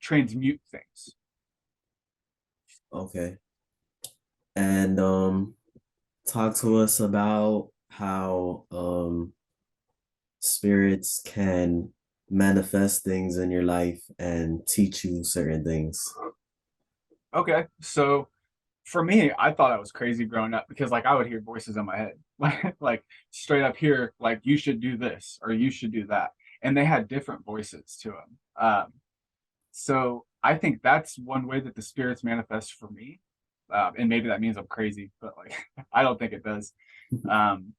transmute things. okay. And talk to us about how spirits can manifest things in your life and teach you certain things. Okay, so for me, I thought I was crazy growing up because like I would hear voices in my head like straight up here like you should do this or you should do that, and they had different voices to them. So I think that's one way that the spirits manifest for me. And maybe that means I'm crazy, but like I don't think it does. Um,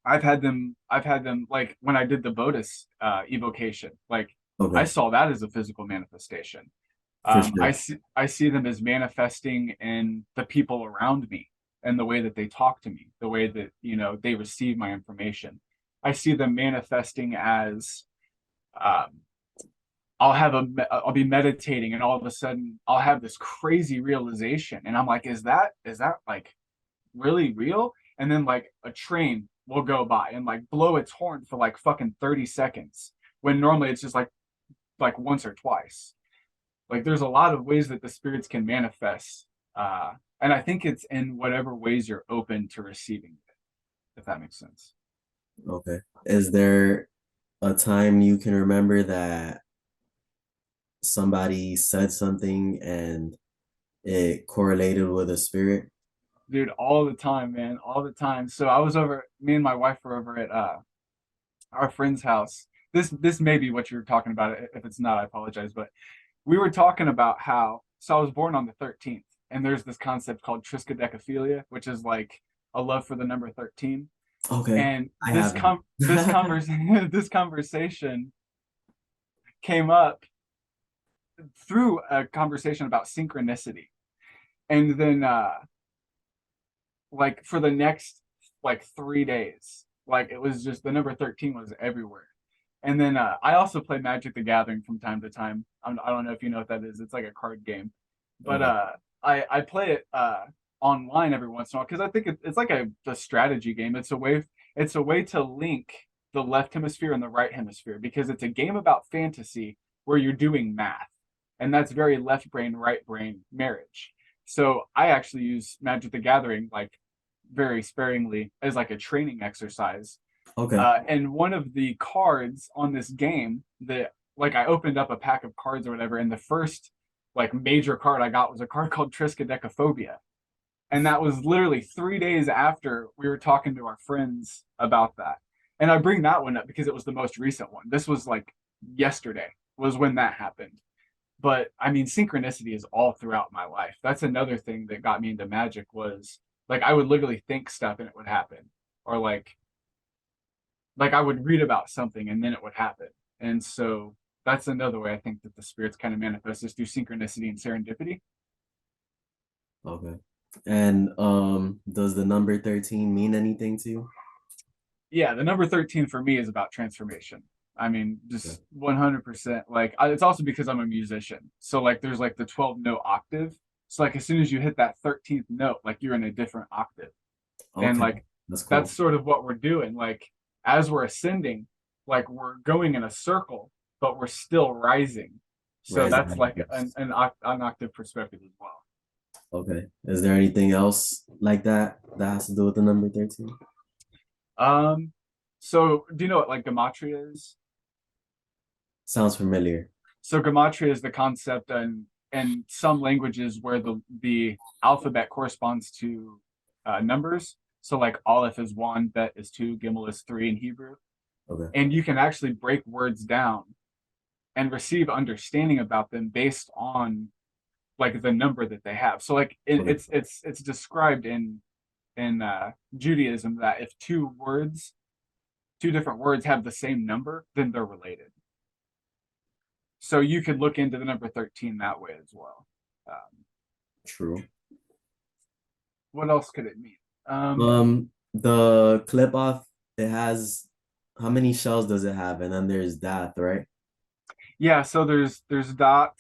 I've had them like when I did the Bodis evocation, like I Okay, saw that as a physical manifestation. for sure. I see them as manifesting in the people around me and the way that they talk to me, the way that they receive my information. I see them manifesting as um, I'll be meditating and all of a sudden I'll have this crazy realization and I'm like, is that like really real? And then like a train will go by and like blow its horn for like fucking 30 seconds when normally it's just like once or twice. Like there's a lot of ways that the spirits can manifest. And I think it's in whatever ways you're open to receiving it, if that makes sense. Okay. Is there a time you can remember that somebody said something and it correlated with a spirit? Dude, all the time, man, all the time. So me and my wife were over at our friend's house. This may be what you're talking about. If it's not, I apologize. But we were talking about how so I was born on the 13th, and there's this concept called triskaidekaphilia, which is like a love for the number 13. Okay, And I have that. this conversation came up through a conversation about synchronicity. And then like for the next like 3 days, like it was just the number 13 was everywhere. And then I also play Magic the Gathering from time to time. I don't know if you know what that is. It's like a card game. But Okay, I play it online every once in a while because I think it's like a strategy game. It's a way to link the left hemisphere and the right hemisphere because it's a game about fantasy where you're doing math. And that's very left brain, right brain marriage. So I actually use Magic the Gathering like very sparingly as like a training exercise. okay. And one of the cards on this game that like I opened up a pack of cards or whatever, and the first like major card I got was a card called Triskaidekaphobia. And that was literally 3 days after we were talking to our friends about that. And I bring that one up because it was the most recent one. This was like yesterday was when that happened. But I mean, synchronicity is all throughout my life. That's another thing that got me into magic was like I would literally think stuff and it would happen. Or like I would read about something and then it would happen. And so that's another way I think that the spirits kind of manifest is through synchronicity and serendipity. Okay. And does the number 13 mean anything to you? Yeah, the number 13 for me is about transformation. I mean, Okay. just 100%. Like, it's also because I'm a musician. So, like, there's like the 12 note octave. So, like, as soon as you hit that 13th note, like, you're in a different octave. And, Okay. like, That's that's cool. sort of what we're doing. Like, as we're ascending, like, we're going in a circle, but we're still rising. So, that's Rising. like an octave perspective as well. Okay. Is there anything else like that that has to do with the number 13? Um, so, do you know what, like, gematria is? Sounds familiar. So gematria is the concept in some languages where the alphabet corresponds to numbers. So like Aleph is one, Bet is two, Gimel is three in Hebrew, Okay. and you can actually break words down and receive understanding about them based on like the number that they have. So like Okay. it's described in Judaism that if two different words have the same number, then they're related. So you could look into the number 13 that way as well. Um, True. what else could it mean? Um, The clip off, it has how many shells does it have? And then there's death, right? yeah, so there's dot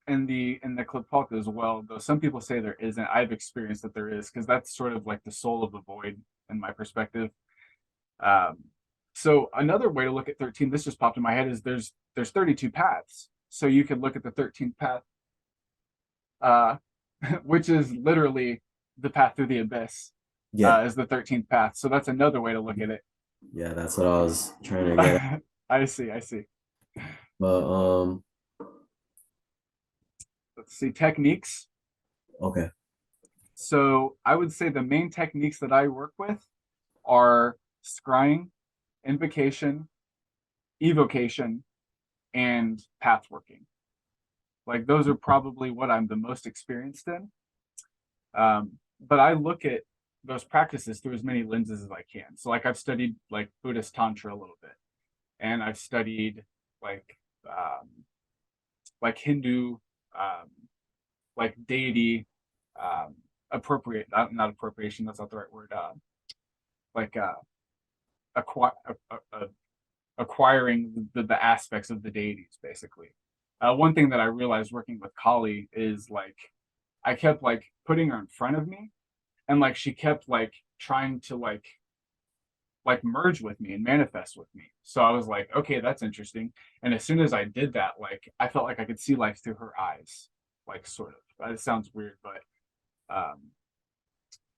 in the clip hulk as well, though some people say there isn't. I've experienced that there is because that's sort of like the soul of the void in my perspective. Um, so another way to look at 13, this just popped in my head, is there's 32 paths. So you could look at the 13th path, uh, which is literally the path through the abyss, Yeah. is the 13th path. So that's another way to look at it. Yeah, that's what I was trying to get at. I see, I see. But Let's see, techniques. okay. So I would say the main techniques that I work with are scrying, invocation, evocation, and path working. Like those are probably what I'm the most experienced in. But I look at those practices through as many lenses as I can. So like I've studied like Buddhist Tantra a little bit, and I've studied like um, like Hindu, um, like deity, um, appropriate not appropriation. That's not the right word. Like acqui- acquiring the aspects of the deities, basically. One thing that I realized working with Kali is like I kept like putting her in front of me, and like she kept like trying to like merge with me and manifest with me. So I was like, okay, that's interesting. And as soon as I did that, like I felt like I could see life through her eyes, like sort of. It sounds weird, but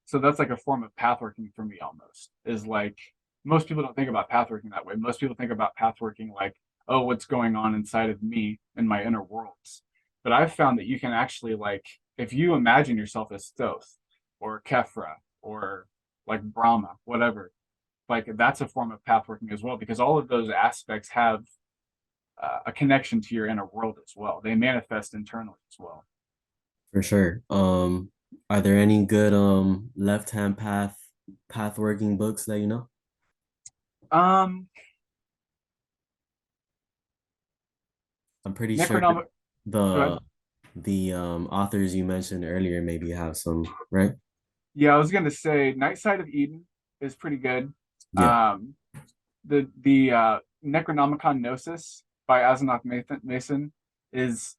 so that's like a form of path working for me almost. Is like most people don't think about path working that way. Most people think about path working like, oh, what's going on inside of me in my inner worlds. But I've found that you can actually like if you imagine yourself as Thoth or Kefra or like Brahma, whatever, like that's a form of path working as well because all of those aspects have a connection to your inner world as well. They manifest internally as well. For sure. Are there any good left hand path working books that you know? Um, I'm pretty sure Necronomic. Go ahead. the authors you mentioned earlier maybe have some, right? Yeah, I was gonna say Night Side of Eden is pretty good. Yeah. Um, the Necronomicon Gnosis by Mason is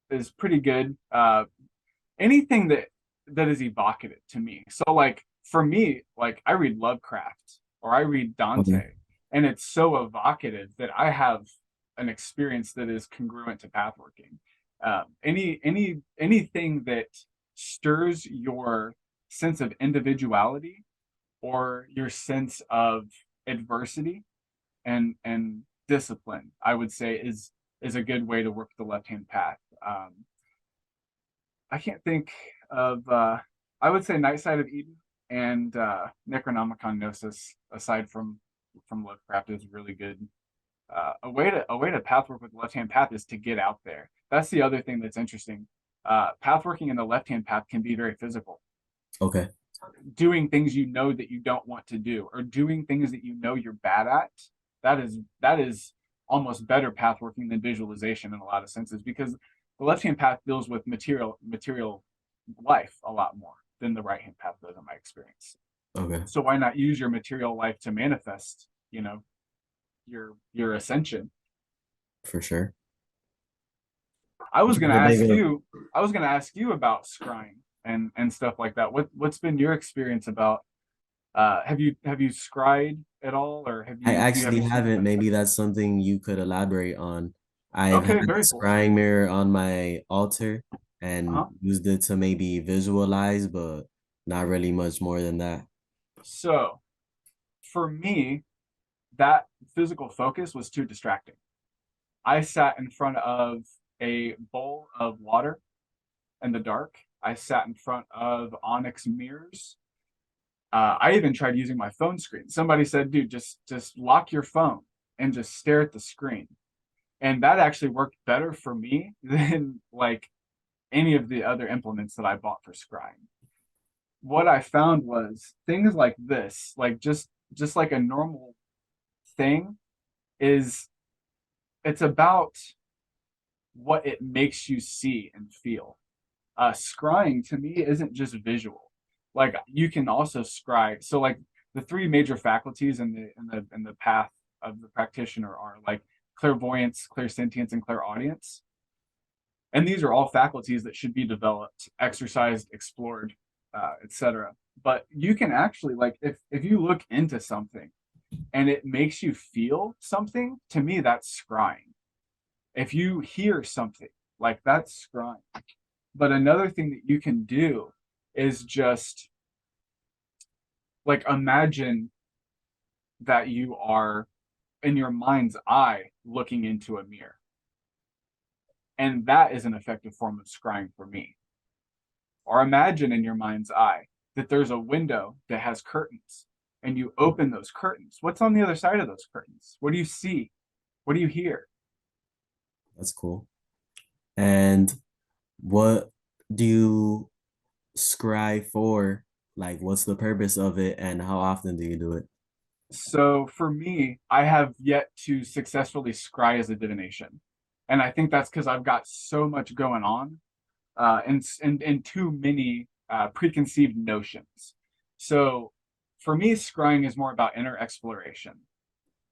is pretty good. Anything that is evocative to me. So like for me, like I read Lovecraft or I read Okay. Dante, and it's so evocative that I have an experience that is congruent to pathworking. Anything that stirs your sense of individuality or your sense of adversity and discipline, I would say is a good way to work the left hand path. I can't think of. I would say Night Side of Eden and Necronomicon Gnosis, aside from Lovecraft, is really good. A way to pathwork with the left hand path is to get out there. That's the other thing that's interesting. Pathworking in the left hand path can be very physical. Okay. Doing things you know that you don't want to do, or doing things that you know you're bad at. That is almost better pathworking than visualization in a lot of senses because the left hand path deals with material life a lot more than the right hand path does in my experience. Okay. So why not use your material life to manifest, your ascension? For sure. I was gonna How big ask of you, I was gonna ask you about scrying and stuff like that. What's been your experience about have you scryed at all, or I do you have actually any sort of haven't. Maybe method? that's something you could elaborate on. I've had Okay, a very cool. scrying mirror on my altar and Uh-huh. used it to maybe visualize, but not really much more than that. So for me, that physical focus was too distracting. I sat in front of a bowl of water in the dark. I sat in front of onyx mirrors. I even tried using my phone screen. Somebody said, "Dude, just lock your phone and just stare at the screen." And that actually worked better for me than like any of the other implements that I bought for scrying. What I found was things like this, like just like a normal thing, is it's about what it makes you see and feel. Scrying to me isn't just visual. Like you can also scry. So like the three major faculties in the path of the practitioner are like clairvoyance, clairsentience, and clairaudience. And these are all faculties that should be developed, exercised, explored, etc. But you can actually like if you look into something and it makes you feel something, to me that's scrying. If you hear something, like that's scrying. But another thing that you can do is just like imagine that you are in your mind's eye looking into a mirror. And that is an effective form of scrying for me. Or imagine in your mind's eye that there's a window that has curtains and you open those curtains. What's on the other side of those curtains? What do you see? What do you hear? That's cool. And what do you scry for? Like, what's the purpose of it, and how often do you do it? So for me, I have yet to successfully scry as a divination. And I think that's because I've got so much going on, and too many preconceived notions. So for me, scrying is more about inner exploration.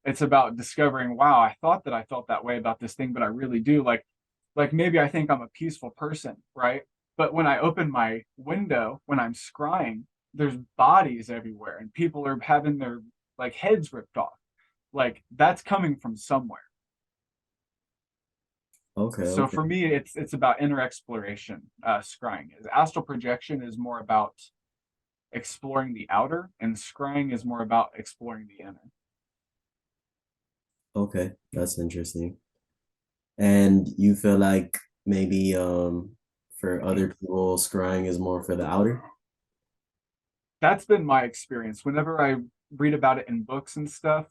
It's about discovering, wow, I thought that I felt that way about this thing, but I really do. Like maybe I think I'm a peaceful person, right? But when I open my window, when I'm scrying, there's bodies everywhere and people are having their like heads ripped off. Like that's coming from somewhere. Okay, So okay, for me, it's about inner exploration. Scrying is astral projection is more about exploring the outer, and scrying is more about exploring the inner. okay. That's interesting. And you feel like maybe for other people, scrying is more for the outer? That's been my experience. Whenever I read about it in books and stuff,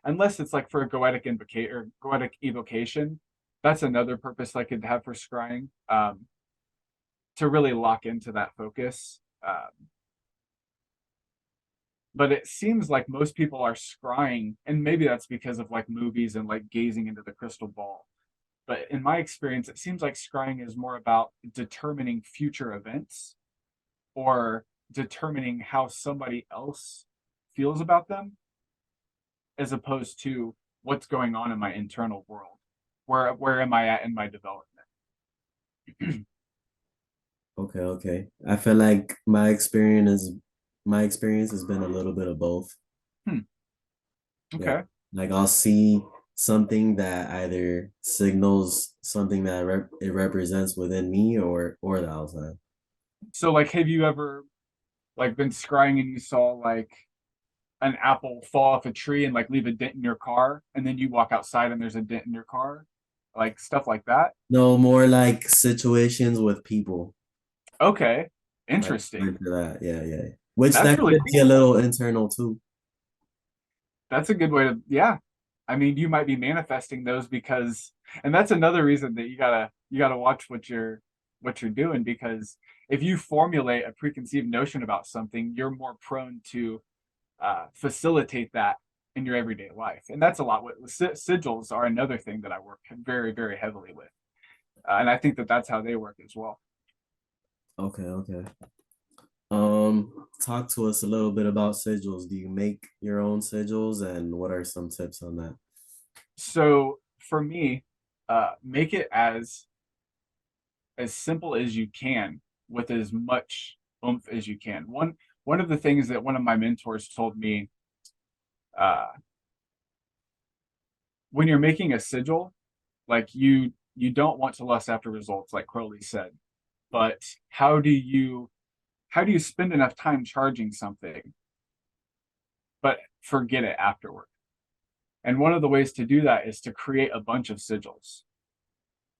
unless it's like for a goetic invocation or goetic evocation, that's another purpose I could have for scrying, to really lock into that focus. But it seems like most people are scrying, and maybe that's because of like movies and like gazing into the crystal ball. But in my experience, it seems like scrying is more about determining future events or determining how somebody else feels about them, as opposed to what's going on in my internal world. Where am I at in my development? Okay, okay. I feel like my experience has been a little bit of both. Hmm. Yeah. Okay. Like I'll see something that either signals something that it represents within me or the outside. So like have you ever like been scrying and you saw like an apple fall off a tree and like leave a dent in your car and then you walk outside and there's a dent in your car? Like stuff like that? No, more like situations with people. Okay. Like Interesting. into that. Yeah, yeah. Which That's that really could be a cool. little internal too. That's a good way to, yeah. I mean, you might be manifesting those because, and that's another reason that you gotta watch what you're doing, because if you formulate a preconceived notion about something, you're more prone to facilitate that in your everyday life. And that's a lot what sigils are, another thing that I work very, very heavily with. And I think that that's how they work as well. Okay, okay. Talk to us a little bit about sigils. Do you make your own sigils and what are some tips on that? So for me, make it as simple as you can with as much oomph as you can. One of the things that one of my mentors told me, uh, when you're making a sigil, like you don't want to lust after results, like Crowley said, but how do you spend enough time charging something but forget it afterward? And one of the ways to do that is to create a bunch of sigils,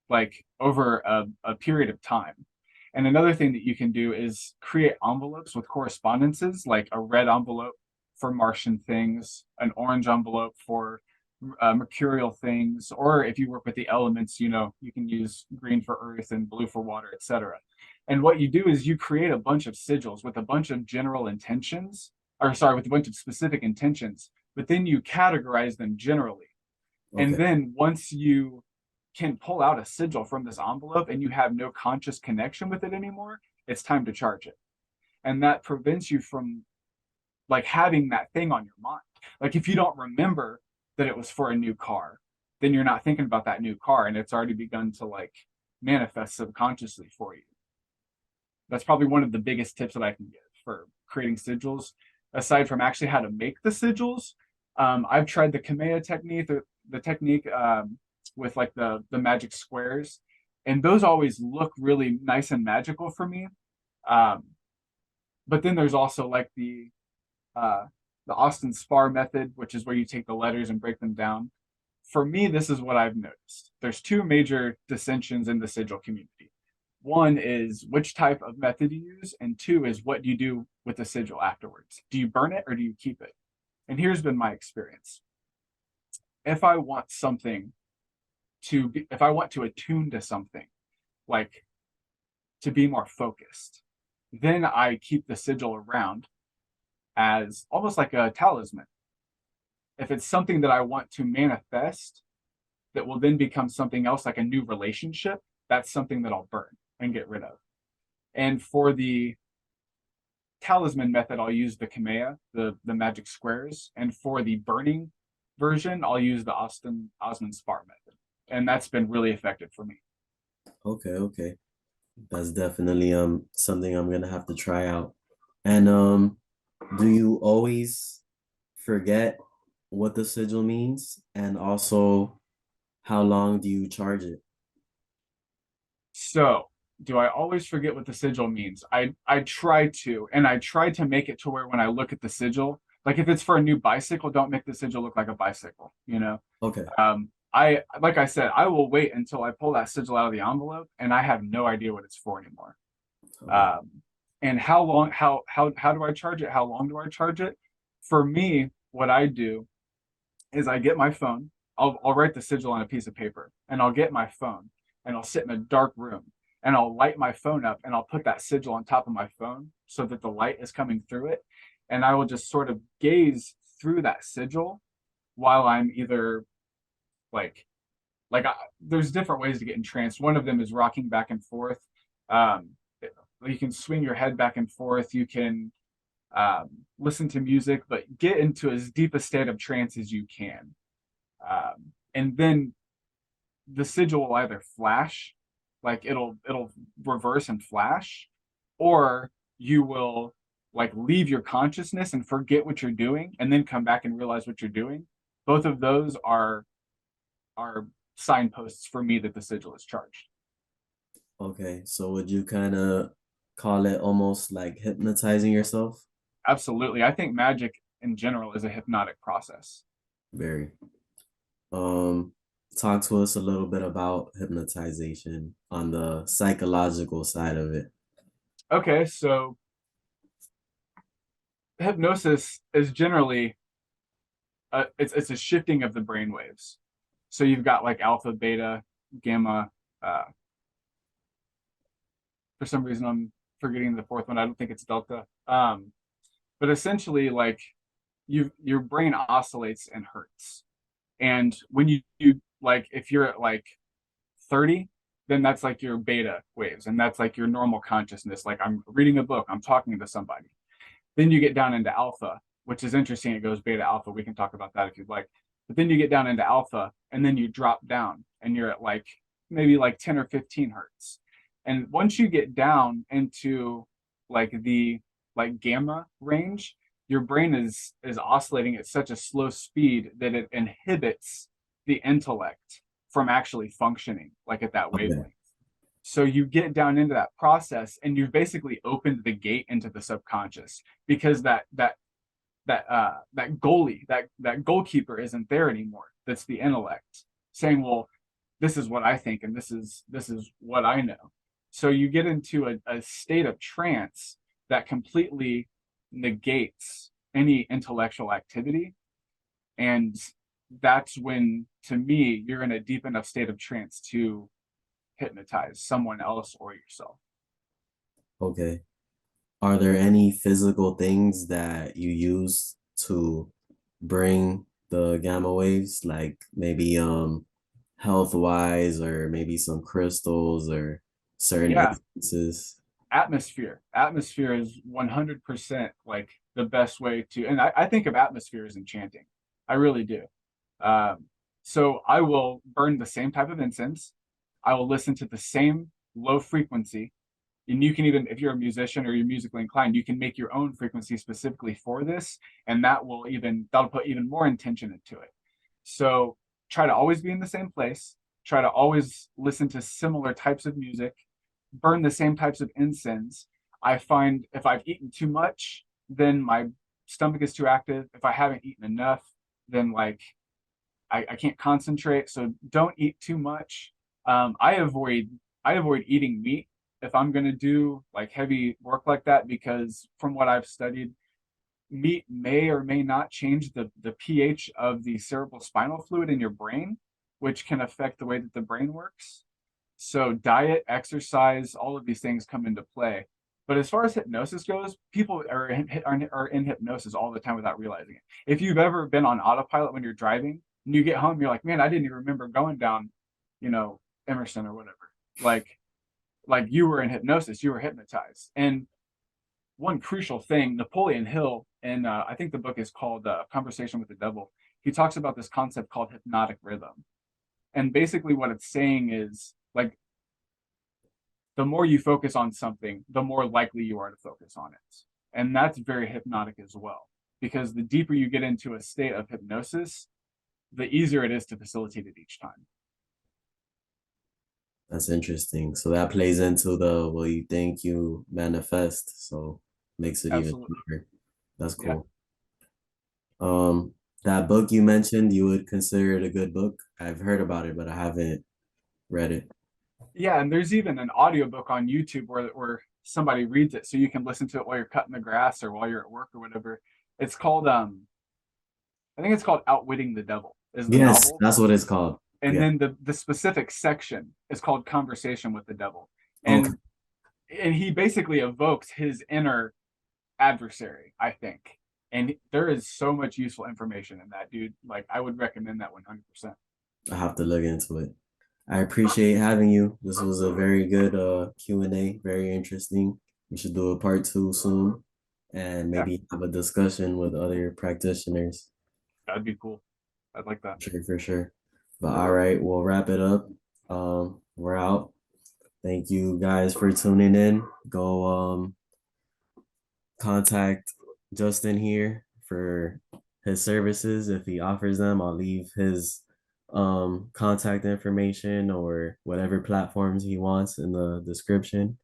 like over a period of time. And another thing that you can do is create envelopes with correspondences, like a red envelope for Martian things, an orange envelope for mercurial things, or if you work with the elements, you can use green for earth and blue for water, etc. And what you do is you create a bunch of sigils with a bunch of general intentions, or sorry, with a bunch of specific intentions, but then you categorize them generally. And Okay. then once you can pull out a sigil from this envelope and you have no conscious connection with it anymore, it's time to charge it. And that prevents you from like having that thing on your mind. Like if you don't remember that it was for a new car, then you're not thinking about that new car and it's already begun to like manifest subconsciously for you. That's probably one of the biggest tips that I can give for creating sigils. Aside from actually how to make the sigils, I've tried the Kamea technique, the technique with like the magic squares, and those always look really nice and magical for me. Um, but then there's also like uh, the Austin Spar method, which is where you take the letters and break them down. For me, this is what I've noticed. There's two major dissensions in the sigil community. One is which type of method you use, and two is what do you do with the sigil afterwards? Do you burn it or do you keep it? And here's been my experience. If I want something if I want to attune to something, like to be more focused, then I keep the sigil around as almost like a talisman. If it's something that I want to manifest that will then become something else, like a new relationship, that's something that I'll burn and get rid of. And for the talisman method, I'll use the Kamea, the magic squares. And for the burning version, I'll use the Osman Spar method. And that's been really effective for me. Okay, okay. That's definitely something I'm gonna have to try out. And do you always forget what the sigil means? And also, how long do you charge it? So, do I always forget what the sigil means? I try to, and I try to make it to where when I look at the sigil, like if it's for a new bicycle, don't make the sigil look like a bicycle, you know? Okay. I like I said, I will wait until I pull that sigil out of the envelope and I have no idea what it's for anymore. Okay. Um, and how long, how do I charge it? How long do I charge it? For me, what I do is I get my phone. I'll write the sigil on a piece of paper, and I'll get my phone, and I'll sit in a dark room, and I'll light my phone up, and I'll put that sigil on top of my phone so that the light is coming through it, and I will just sort of gaze through that sigil while I'm either like there's different ways to get entranced. One of them is rocking back and forth. Um, you can swing your head back and forth. You can listen to music, but get into as deep a state of trance as you can. And then the sigil will either flash, like it'll reverse and flash, or you will like leave your consciousness and forget what you're doing, and then come back and realize what you're doing. Both of those are signposts for me that the sigil is charged. Okay. So would you kind of call it almost like hypnotizing yourself? Absolutely, I think magic in general is a hypnotic process. Very. Um, Talk to us a little bit about hypnotization on the psychological side of it. Okay, so hypnosis is generally it's a shifting of the brain waves. So you've got like alpha, beta, gamma. Uh, for some reason, I'm forgetting the fourth one. I don't think it's delta. But essentially, like your brain oscillates in hertz, and when you like if you're at like 30, then that's like your beta waves, and that's like your normal consciousness. Like I'm reading a book, I'm talking to somebody. Then you get down into alpha, which is interesting. It goes beta alpha. We can talk about that if you'd like. But then you get down into alpha, and then you drop down, and you're at like maybe like 10 or 15 hertz. And once you get down into like the like gamma range, your brain is oscillating at such a slow speed that it inhibits the intellect from actually functioning like at that Okay. wavelength. So you get down into that process and you've basically opened the gate into the subconscious because that goalie, that goalkeeper isn't there anymore. That's the intellect saying, well, this is what I think and this is what I know. So you get into a state of trance that completely negates any intellectual activity. And that's when, to me, you're in a deep enough state of trance to hypnotize someone else or yourself. Okay. Are there any physical things that you use to bring the gamma waves, like maybe health wise, or maybe some crystals or certain Yeah, instances? atmosphere. Atmosphere is 100% like the best way to, and I think of atmosphere as enchanting. I really do. Um, so I will burn the same type of incense. I will listen to the same low frequency. And you can even, if you're a musician or you're musically inclined, you can make your own frequency specifically for this. And that'll put even more intention into it. So try to always be in the same place. Try to always listen to similar types of music, burn the same types of incense. I find if I've eaten too much, then my stomach is too active. If I haven't eaten enough, then like I can't concentrate. So don't eat too much. I avoid eating meat if I'm gonna do like heavy work like that because from what I've studied, meat may or may not change the pH of the cerebral spinal fluid in your brain, which can affect the way that the brain works. So diet, exercise, all of these things come into play. But as far as hypnosis goes, people are in hypnosis all the time without realizing it. If you've ever been on autopilot when you're driving and you get home, you're like, man, I didn't even remember going down, you know, Emerson or whatever. Like, like you were in hypnosis, you were hypnotized. And one crucial thing, Napoleon Hill, and I think the book is called Conversation with the Devil. He talks about this concept called hypnotic rhythm. And basically, what it's saying is like the more you focus on something, the more likely you are to focus on it. And that's very hypnotic as well, because the deeper you get into a state of hypnosis, the easier it is to facilitate it each time. That's interesting. So that plays into the what you think you manifest. So makes it even Absolutely. deeper. That's Yeah. cool. Um, that book you mentioned, you would consider it a good book? I've heard about it, but I haven't read it. Yeah. And there's even an audiobook on YouTube where somebody reads it so you can listen to it while you're cutting the grass or while you're at work or whatever. It's called, I think it's called Outwitting the Devil, is the Yes, novel. that's what it's called. And Yeah. then the specific section is called Conversation with the Devil. Okay. And he basically evokes his inner adversary, I think. And there is so much useful information in that, dude. Like I would recommend that 100%. I have to look into it. I appreciate having you. This was a very good Q&A, very interesting. We should do a part two soon and Yeah, maybe have a discussion with other practitioners. that'd be cool. I'd like that. Sure, for sure. But all right, we'll wrap it up. We're out. Thank you guys for tuning in. Go contact Justin here for his services if he offers them. I'll leave his contact information or whatever platforms he wants in the description.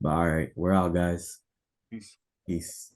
But all right, we're out, guys. Peace. Peace.